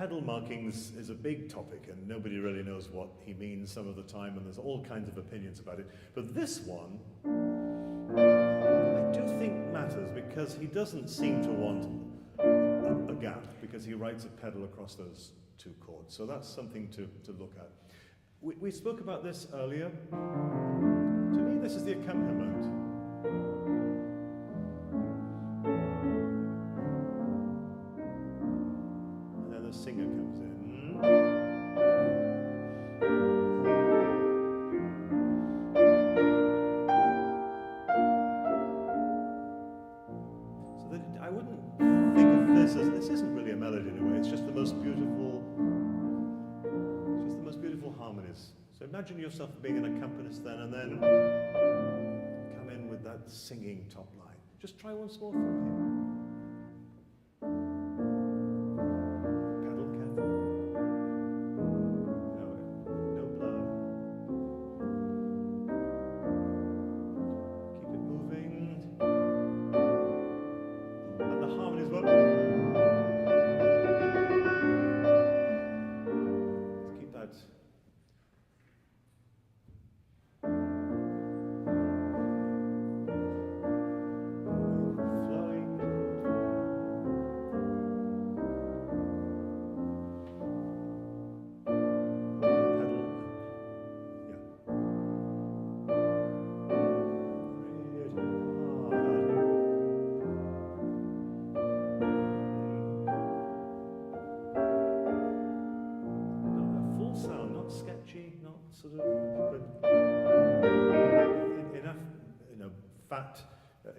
pedal markings is a big topic, and nobody really knows what he means some of the time, and there's all kinds of opinions about it. But this one, I do think matters, because he doesn't seem to want a gap, because he writes a pedal across those two chords. So that's something to look at. We spoke about this earlier. To me, this is the accompaniment. And then the singer comes in. So that I wouldn't think of this as, this isn't really a melody in a way, it's just the most beautiful harmonies. So imagine yourself being an accompanist then, and then come in with that singing top line. Just try once more from here. Pedal careful. No blur. Keep it moving. And the harmonies will. Let's keep that. Fat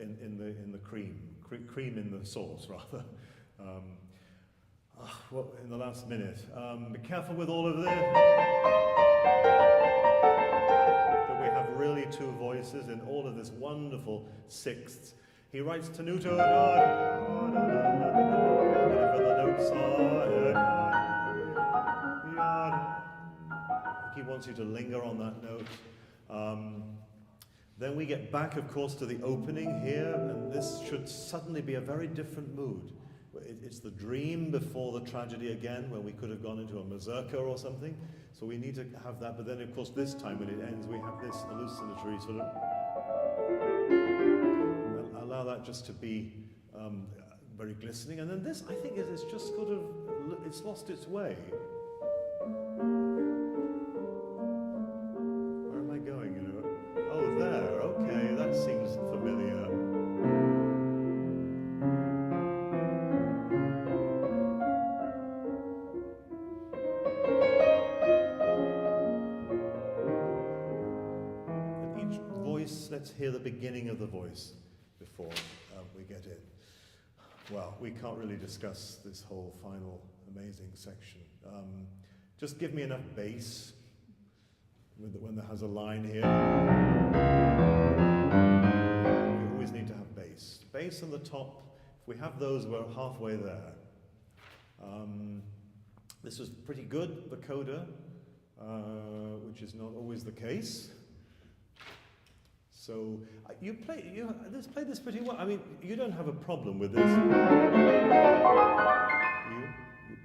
in the cream in the sauce, rather. Well, in the last minute, be careful with all of this. That we have really two voices in all of this wonderful sixths. He writes Tenuto, whatever the notes are. He wants you to linger on that note. Then we get back, of course, to the opening here, and this should suddenly be a very different mood. It's the dream before the tragedy again, when we could have gone into a mazurka or something. So we need to have that, but then, of course, this time when it ends, we have this hallucinatory sort of... Allow that just to be very glistening. And then this, I think, is just sort of... It's lost its way. Where am I going, you know? Oh, there, okay, that seems familiar. And each voice, let's hear the beginning of the voice before we get in. Well, we can't really discuss this whole final amazing section. Just give me enough bass. When there has a line here. We always need to have bass. Bass on the top, if we have those, we're halfway there. This was pretty good, the Coda, which is not always the case. So, you played this pretty well. I mean, you don't have a problem with this.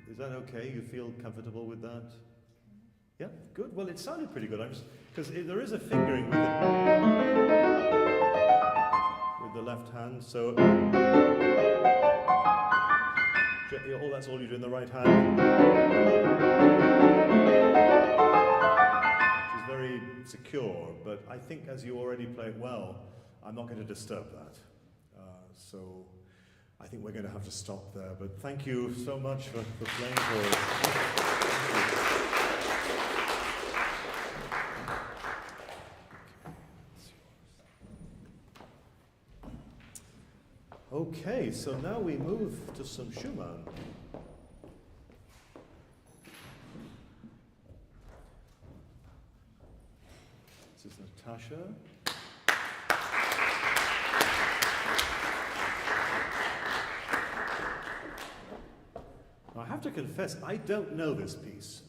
Is that okay? You feel comfortable with that? Yeah, good. Well, it sounded pretty good. Because there is a fingering with the left hand. So, that's all you do in the right hand. Which is very secure. But I think as you already play it well, I'm not going to disturb that. So I think we're going to have to stop there. But thank you so much for playing for us. Okay, so now we move to some Schumann. This is Natasha. I have to confess, I don't know this piece.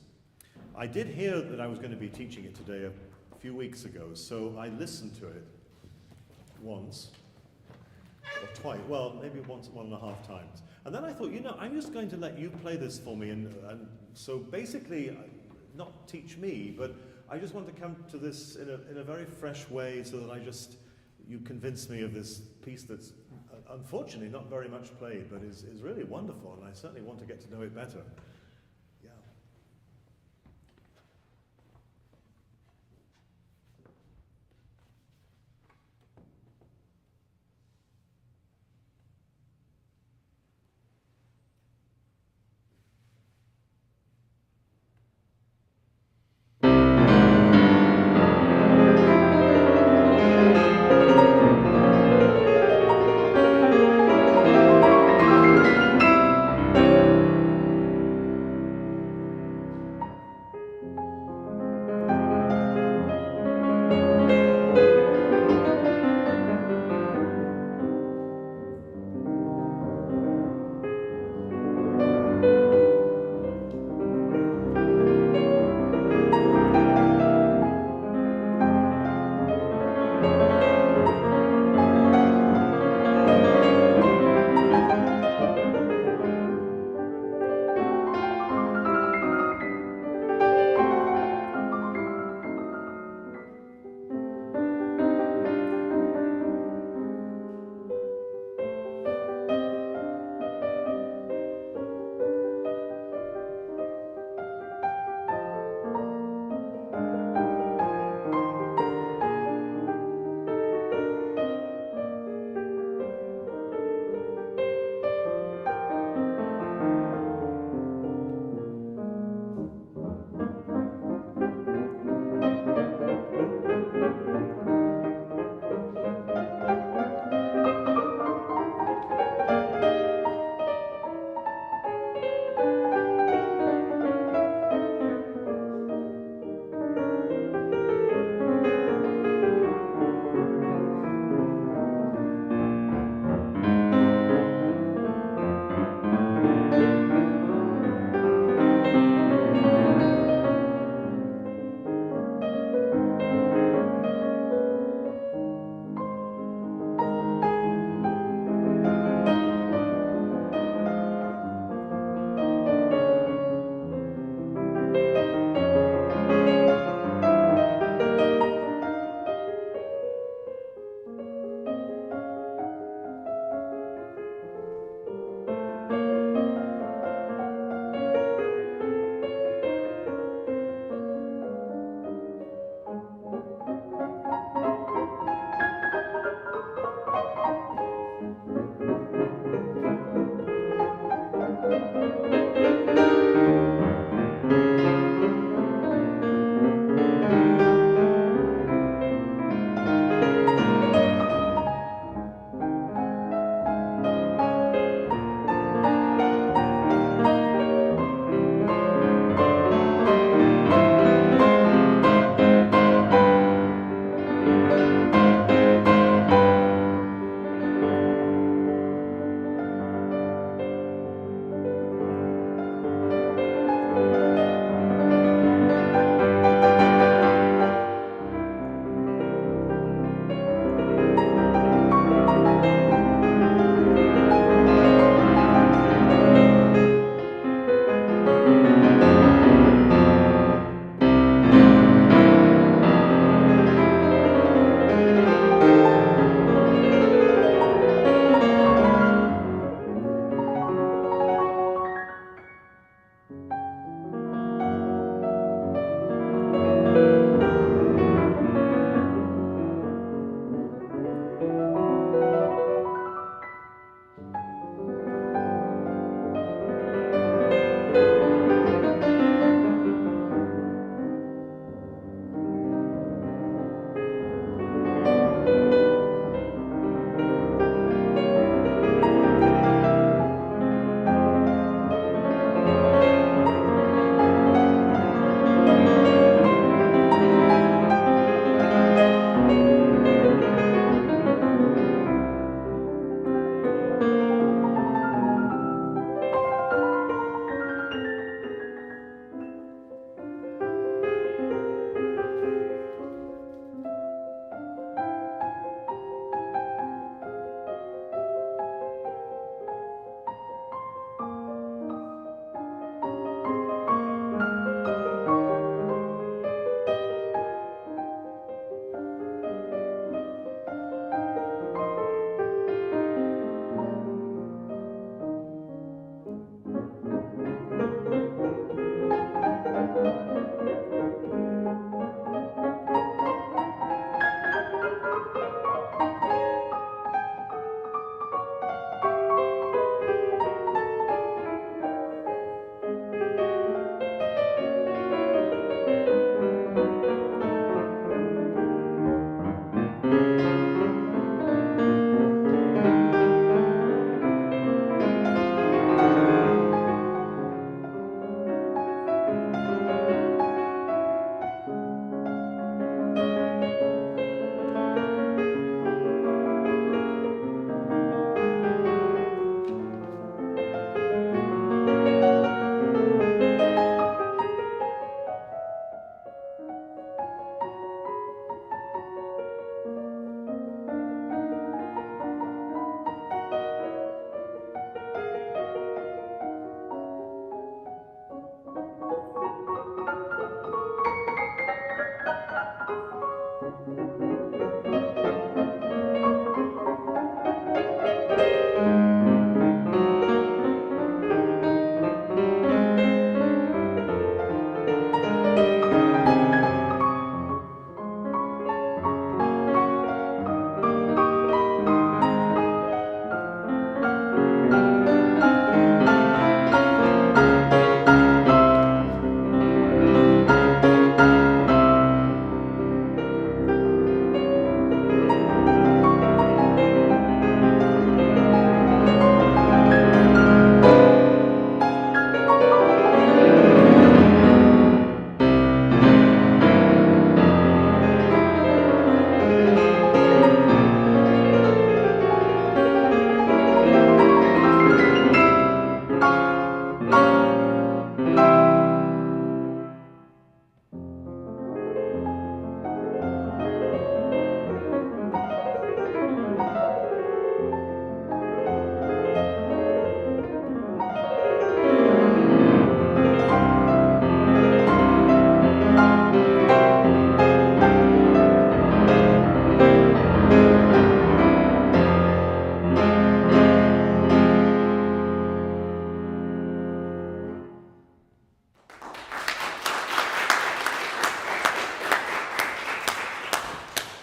I did hear that I was going to be teaching it today a few weeks ago, so I listened to it once. Or twice, well, maybe once, 1.5 times. And then I thought, you know, I'm just going to let you play this for me. And so basically, not teach me, but I just want to come to this in a very fresh way so that you convince me of this piece that's unfortunately not very much played, but is really wonderful, and I certainly want to get to know it better. Yeah.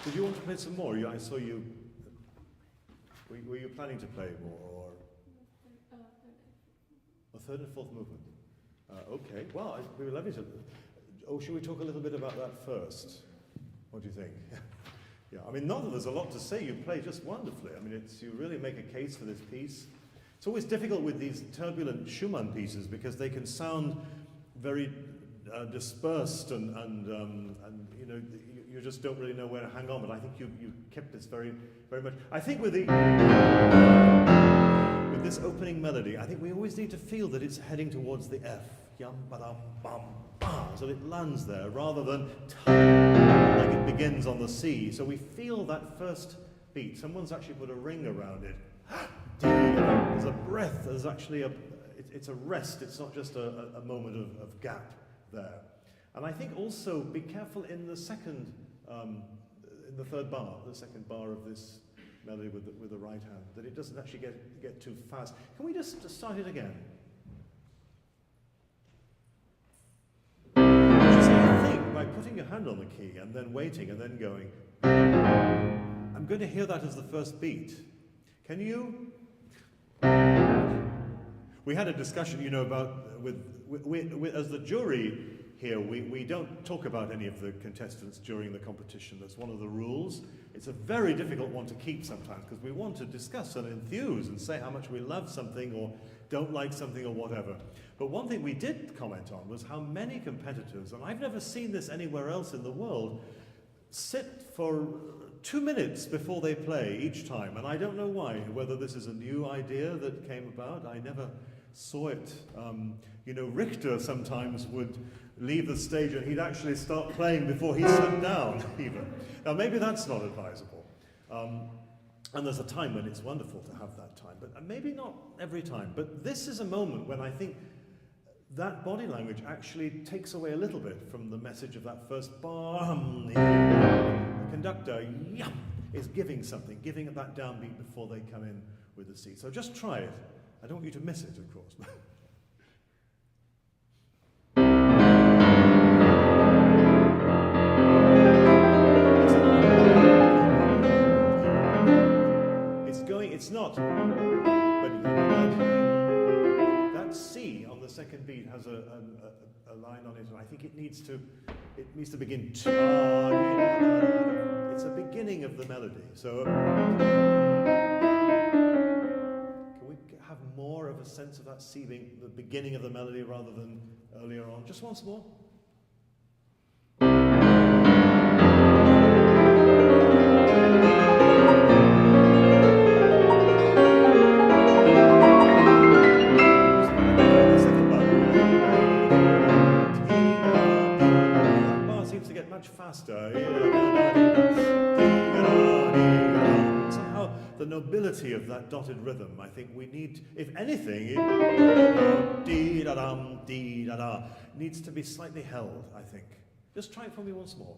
Did you want to play some more? I saw you. Were you planning to play more, or a third and fourth movement? Okay. Well, we would love you to. Oh, should we talk a little bit about that first? What do you think? Yeah. I mean, not that there's a lot to say. You play just wonderfully. I mean, you really make a case for this piece. It's always difficult with these turbulent Schumann pieces because they can sound very dispersed and you know, you just don't really know where to hang on. But I think you kept this very, very much. I think with this opening melody, I think we always need to feel that it's heading towards the F. Yum ba dum bum ba, so it lands there rather than like it begins on the C. So we feel that first beat. Someone's actually put a ring around it. There's a breath. There's actually it's a rest. It's not just a moment of gap there. And I think also be careful in the second, in the third bar, the second bar of this melody with the right hand, that it doesn't actually get too fast. Can we just start it again? Just I think by putting your hand on the key and then waiting and then going, I'm going to hear that as the first beat. Can you? We had a discussion, you know, about with as the jury here, we don't talk about any of the contestants during the competition. That's one of the rules. It's a very difficult one to keep sometimes because we want to discuss and enthuse and say how much we love something or don't like something or whatever. But one thing we did comment on was how many competitors, and I've never seen this anywhere else in the world, sit for 2 minutes before they play each time, and I don't know why, whether this is a new idea that came about. I never saw it. You know, Richter sometimes would leave the stage and he'd actually start playing before he sat down, even. Now, maybe that's not advisable. And there's a time when it's wonderful to have that time, but maybe not every time. But this is a moment when I think that body language actually takes away a little bit from the message of that first bar. The conductor is giving something, giving it that downbeat before they come in with the C. So just try it. I don't want you to miss it, of course. It's not, but that C on the second beat has a line on it, and I think it needs to begin. It's a beginning of the melody. So can we have more of a sense of that C being the beginning of the melody rather than earlier on? Just once more. Faster. Somehow the nobility of that dotted rhythm, I think we need, if anything, needs to be slightly held, I think. Just try it for me once more.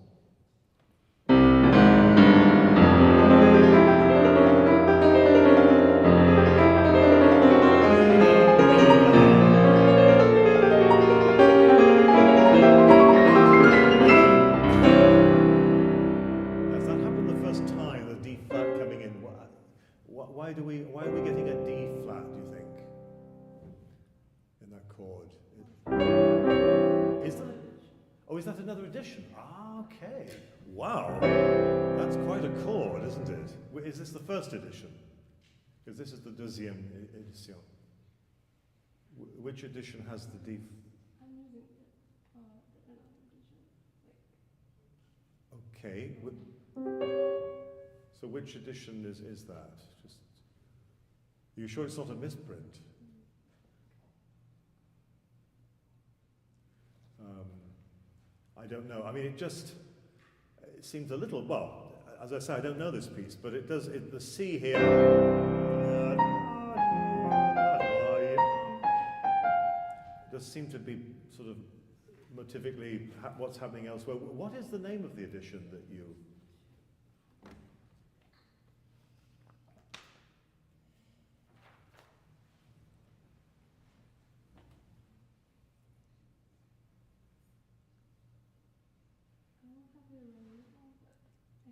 Why are we getting a D flat, do you think, in that chord? Is that another edition? Ah, okay. Wow. That's quite a chord, isn't it? Is this the first edition? Because this is the deuxième édition. Which edition has the D? I'm using the edition. Okay. So which edition is that? Just, are you sure it's not a misprint? I don't know. I mean, it seems a little, well, as I say, I don't know this piece, but it does, the C here, does seem to be sort of motivically what's happening elsewhere. What is the name of the edition that you...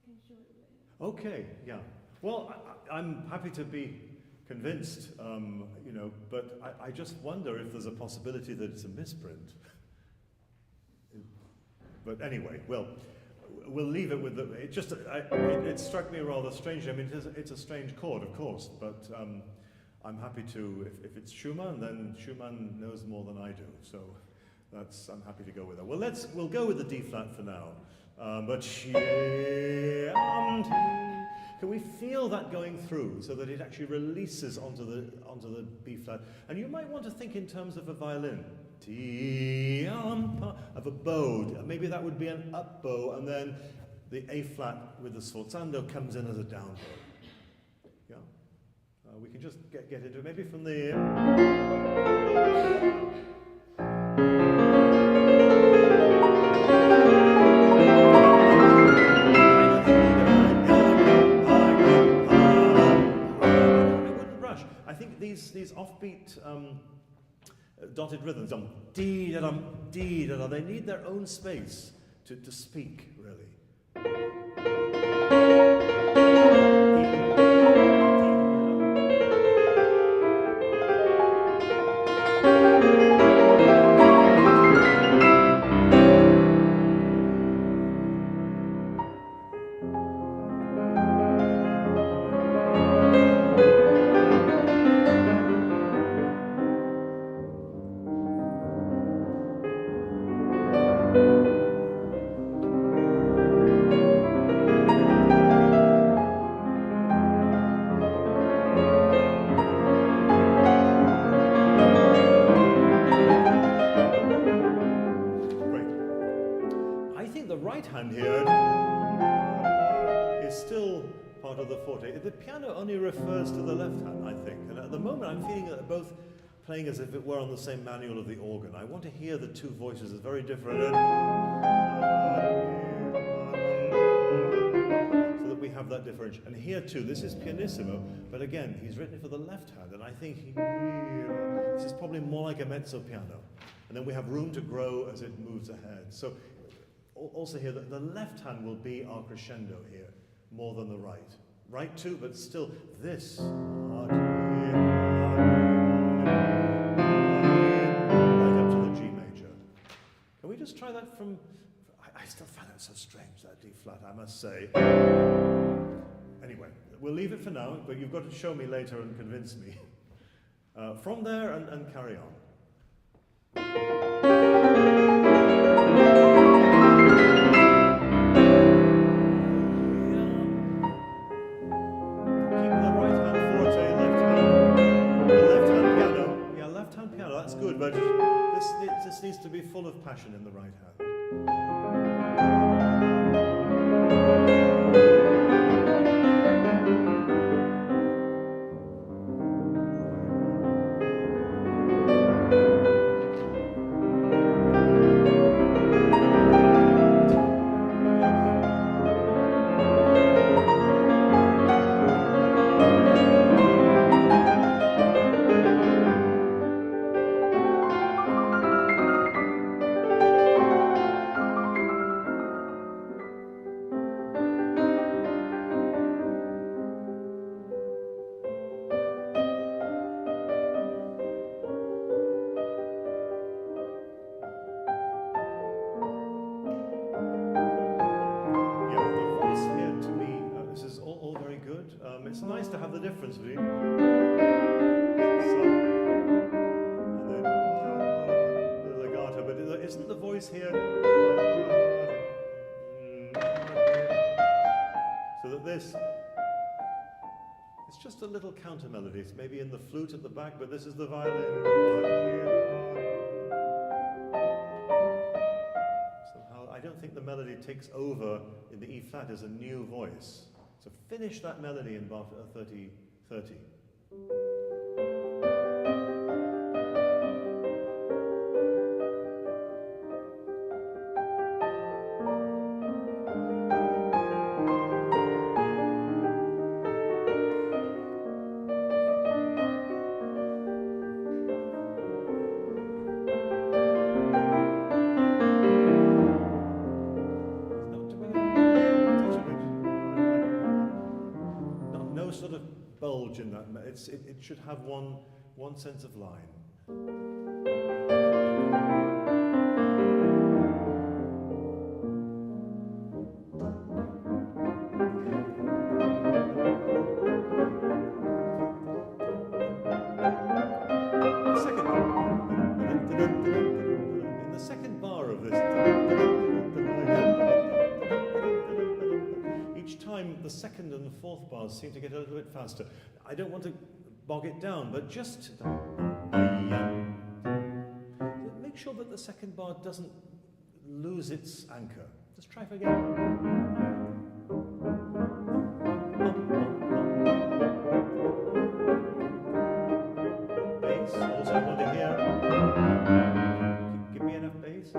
can show you later. Okay, yeah. Well, I'm happy to be convinced, you know, but I just wonder if there's a possibility that it's a misprint. But anyway, well, we'll leave it with the. It struck me rather strangely. I mean, it's a strange chord, of course, but I'm happy to. If it's Schumann, then Schumann knows more than I do. So I'm happy to go with that. Well, we'll go with the D flat for now. But can we feel that going through so that it actually releases onto the B flat? And you might want to think in terms of a violin. Of a bow. Maybe that would be an up bow, and then the A flat with the sforzando comes in as a down bow. Yeah? We can just get into it. Maybe from the... I think these offbeat dotted rhythms, dee da dum, dee da da, they need their own space to speak, really. The piano only refers to the left hand, I think, and at the moment I'm feeling that they're both playing as if it were on the same manual of the organ. I want to hear the two voices as very different, so that we have that differential. And here too, this is pianissimo, but again, he's written it for the left hand, and I think this is probably more like a mezzo piano. And then we have room to grow as it moves ahead. So also here, the left hand will be our crescendo here, more than the right. Right too, but still this. Right up to the G major. Can we just try that from... I still find that so strange, that D flat, I must say. Anyway, we'll leave it for now, but you've got to show me later and convince me. From there and carry on. That's good, but this needs to be full of passion in the right hand. It's nice to have the difference between and then the legato, but isn't the voice here so that this, it's just a little counter melody. It's maybe in the flute at the back, but this is the violin. Somehow, I don't think the melody takes over in the E flat as a new voice. So finish that melody in bar 30-30. Not too bad. Touch of it. lodge in that. It should have one sense of line. In the second bar of this, each time the second and the fourth bars seem to get a little bit faster. I don't want to bog it down, but just make sure that the second bar doesn't lose its anchor. Just try it again. Bass, also I want to hear. Give me enough bass.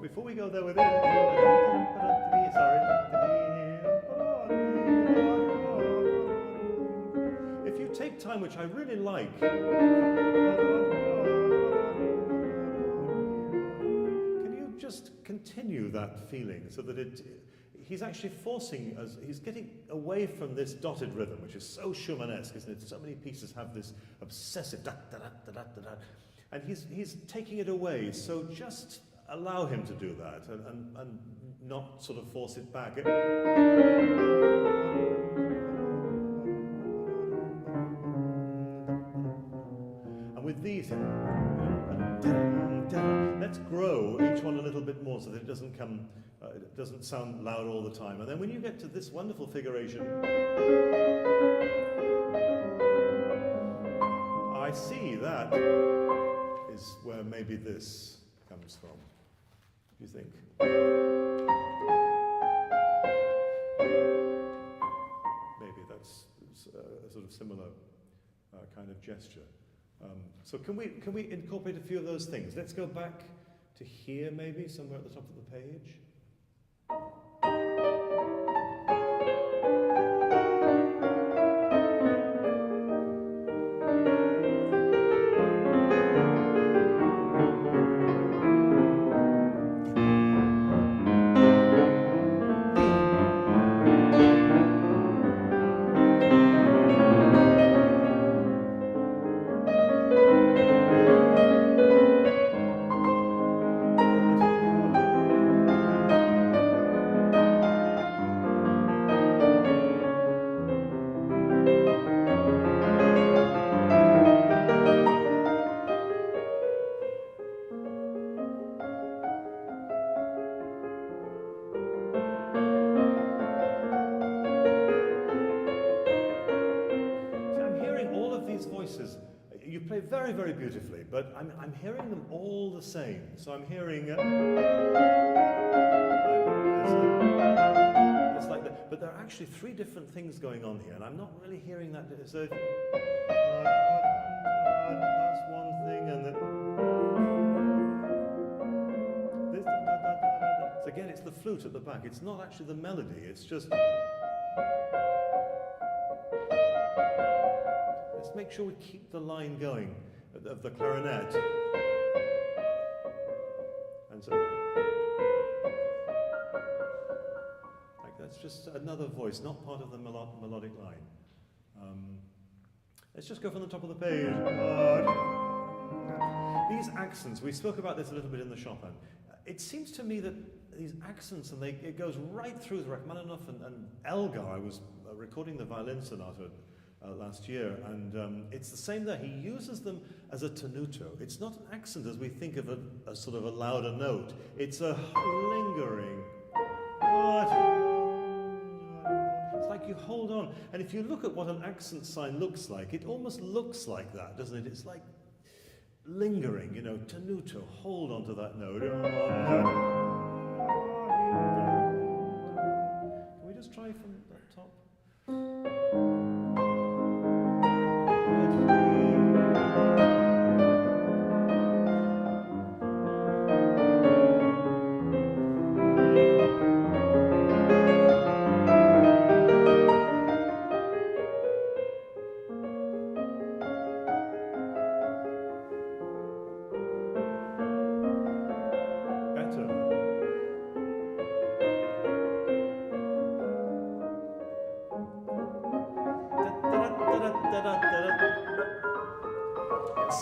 Before we go there with it, if you take time, which I really like, can you just continue that feeling so that he's actually forcing us, he's getting away from this dotted rhythm, which is so Schumannesque, isn't it? So many pieces have this obsessive da da da da da da, and he's taking it away. So just allow him to do that and not sort of force it back. And with these, let's grow each one a little bit more so that it doesn't come, it doesn't sound loud all the time. And then when you get to this wonderful figuration, I see that is where maybe this comes from. You think? Maybe that's a sort of similar kind of gesture. So can we incorporate a few of those things? Let's go back to here, maybe somewhere at the top of the page. You play very, very beautifully, but I'm hearing them all the same. So I'm hearing it's like that, but there are actually three different things going on here, and I'm not really hearing that. So that's one thing, and then this. So again, it's the flute at the back. It's not actually the melody. It's just. Let's make sure we keep the line going of the clarinet. And so, like that's just another voice, not part of the melodic line. Let's just go from the top of the page. These accents, we spoke about this a little bit in the Chopin. It seems to me that these accents, and it goes right through the Rachmaninoff and Elgar. I was recording the violin sonata last year, and it's the same there. He uses them as a tenuto. It's not an accent as we think of a sort of a louder note. It's a lingering. It's like you hold on. And if you look at what an accent sign looks like, it almost looks like that, doesn't it? It's like lingering, you know, tenuto, hold on to that note. top.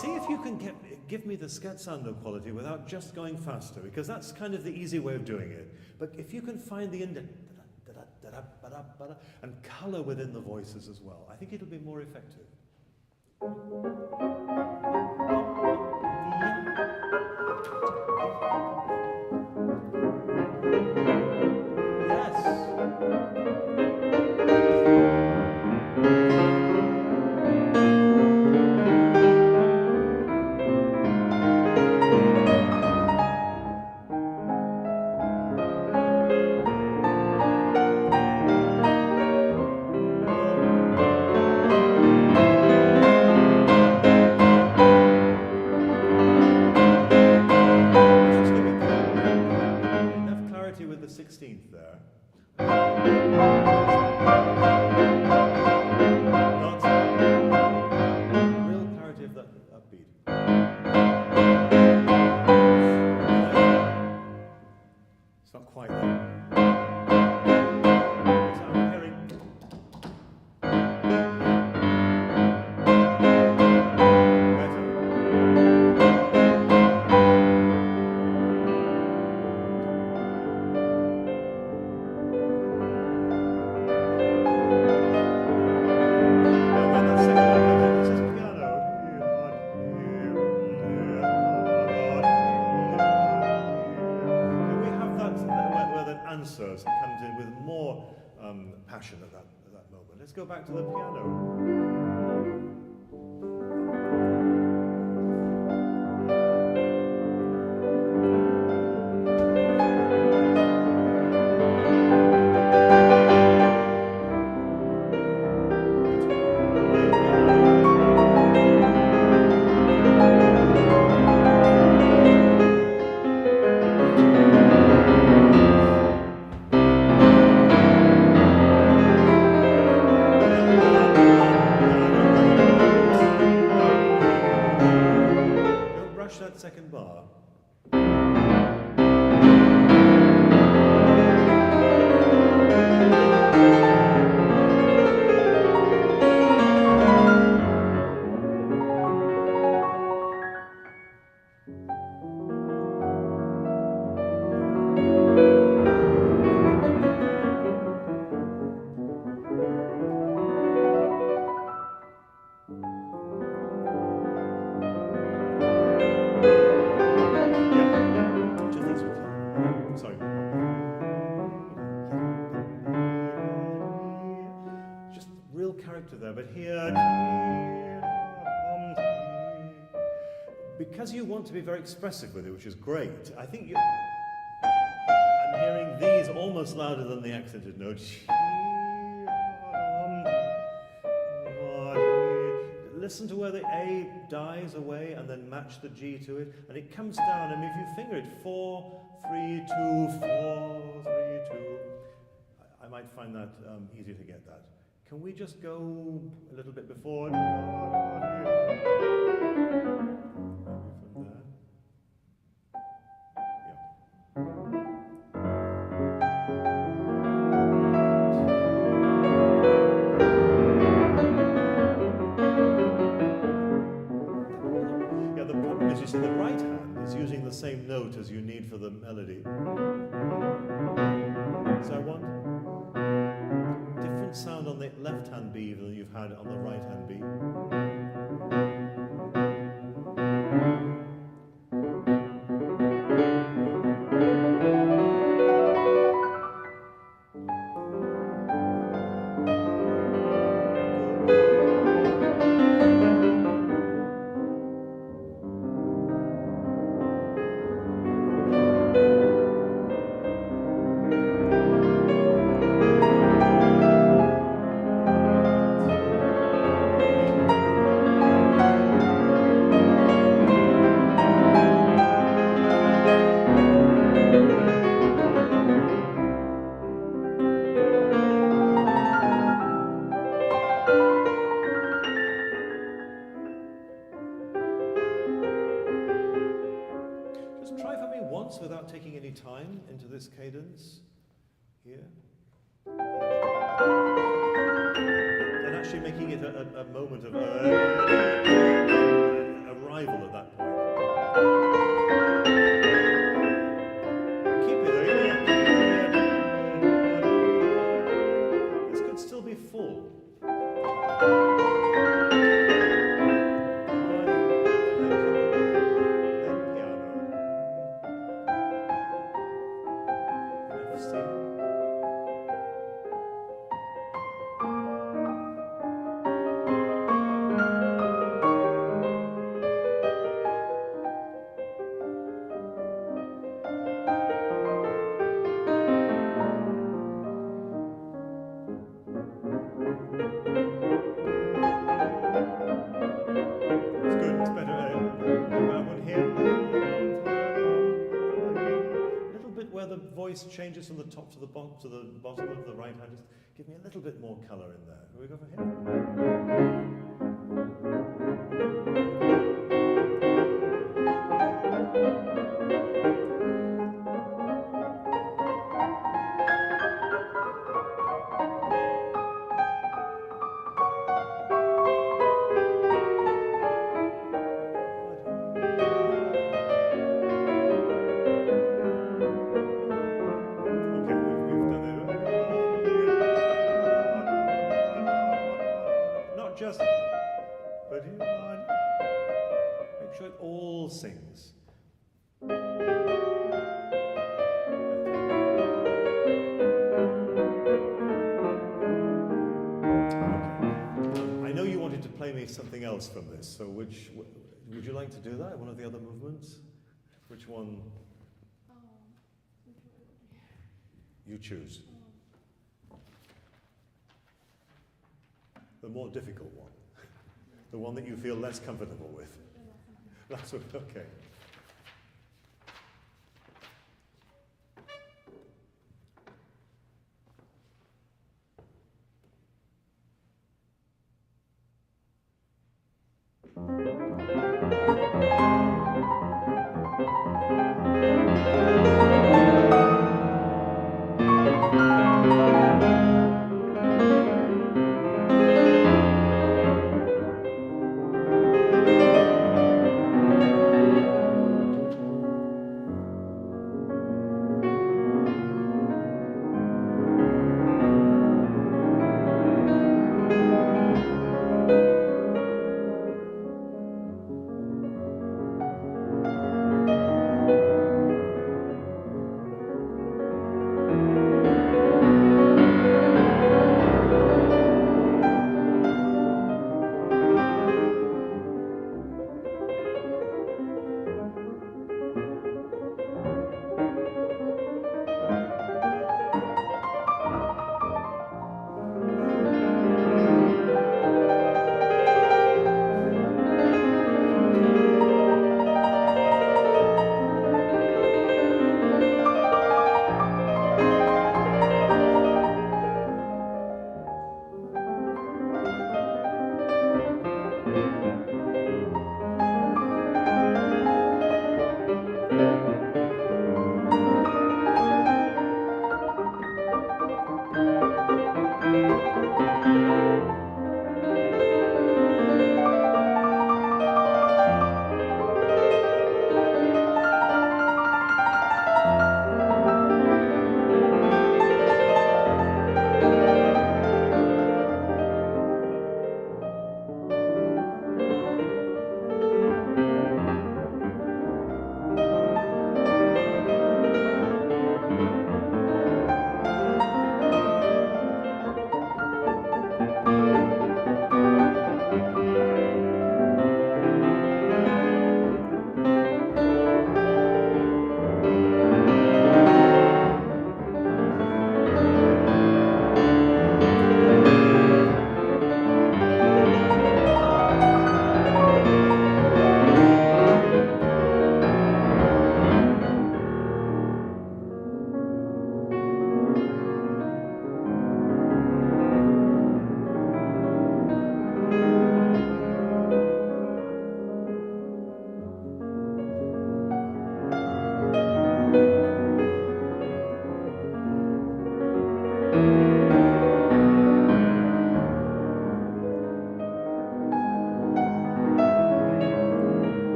See if you can give me the scherzando quality without just going faster, because that's kind of the easy way of doing it. But if you can find the indent and color within the voices as well, I think it'll be more effective. Answers, it comes in with more passion at that moment. Let's go back to the piano. Second bar. There, but here, because you want to be very expressive with it, which is great, I think I'm hearing these almost louder than the accented notes. Listen to where the A dies away and then match the G to it, and it comes down, and if you finger it, 4, 3, 2, 4, 3, 2, I might find that easier to get that. Can we just go a little bit before? Maybe from there. Yeah, the problem is, you see, the right hand is using the same note as you need for the melody. So I want different sound on the left hand B than you've had on the right hand B. once without taking any time into this cadence here. And actually making it a moment of arrival at that point. Keep it there. This could still be full. Changes from the top to the bottom of the right hand. Just give me a little bit more colour in there. Will we go for here? Make sure it all sings. Okay. I know you wanted to play me something else from this, so would you like to do that? One of the other movements? Which one? You choose. The more difficult one. The one that you feel less comfortable with. That's okay.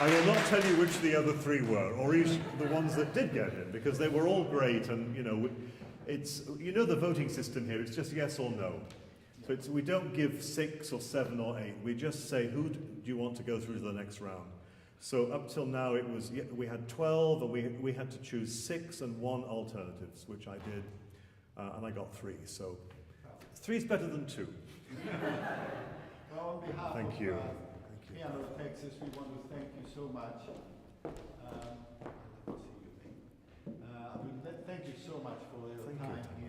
I will not tell you which the other three were, or each the ones that did get in, because they were all great, and you know, it's the voting system here. It's just yes or no. So we don't give 6 or 7 or 8. We just say who do you want to go through to the next round. So up till now it was we had 12, and we had to choose 6 and 1 alternatives, which I did, and I got 3. So 3 is better than 2. Well, on behalf Thank of you. PianoTexas, we want to thank you so much. Thank you so much for your Thank you. time here.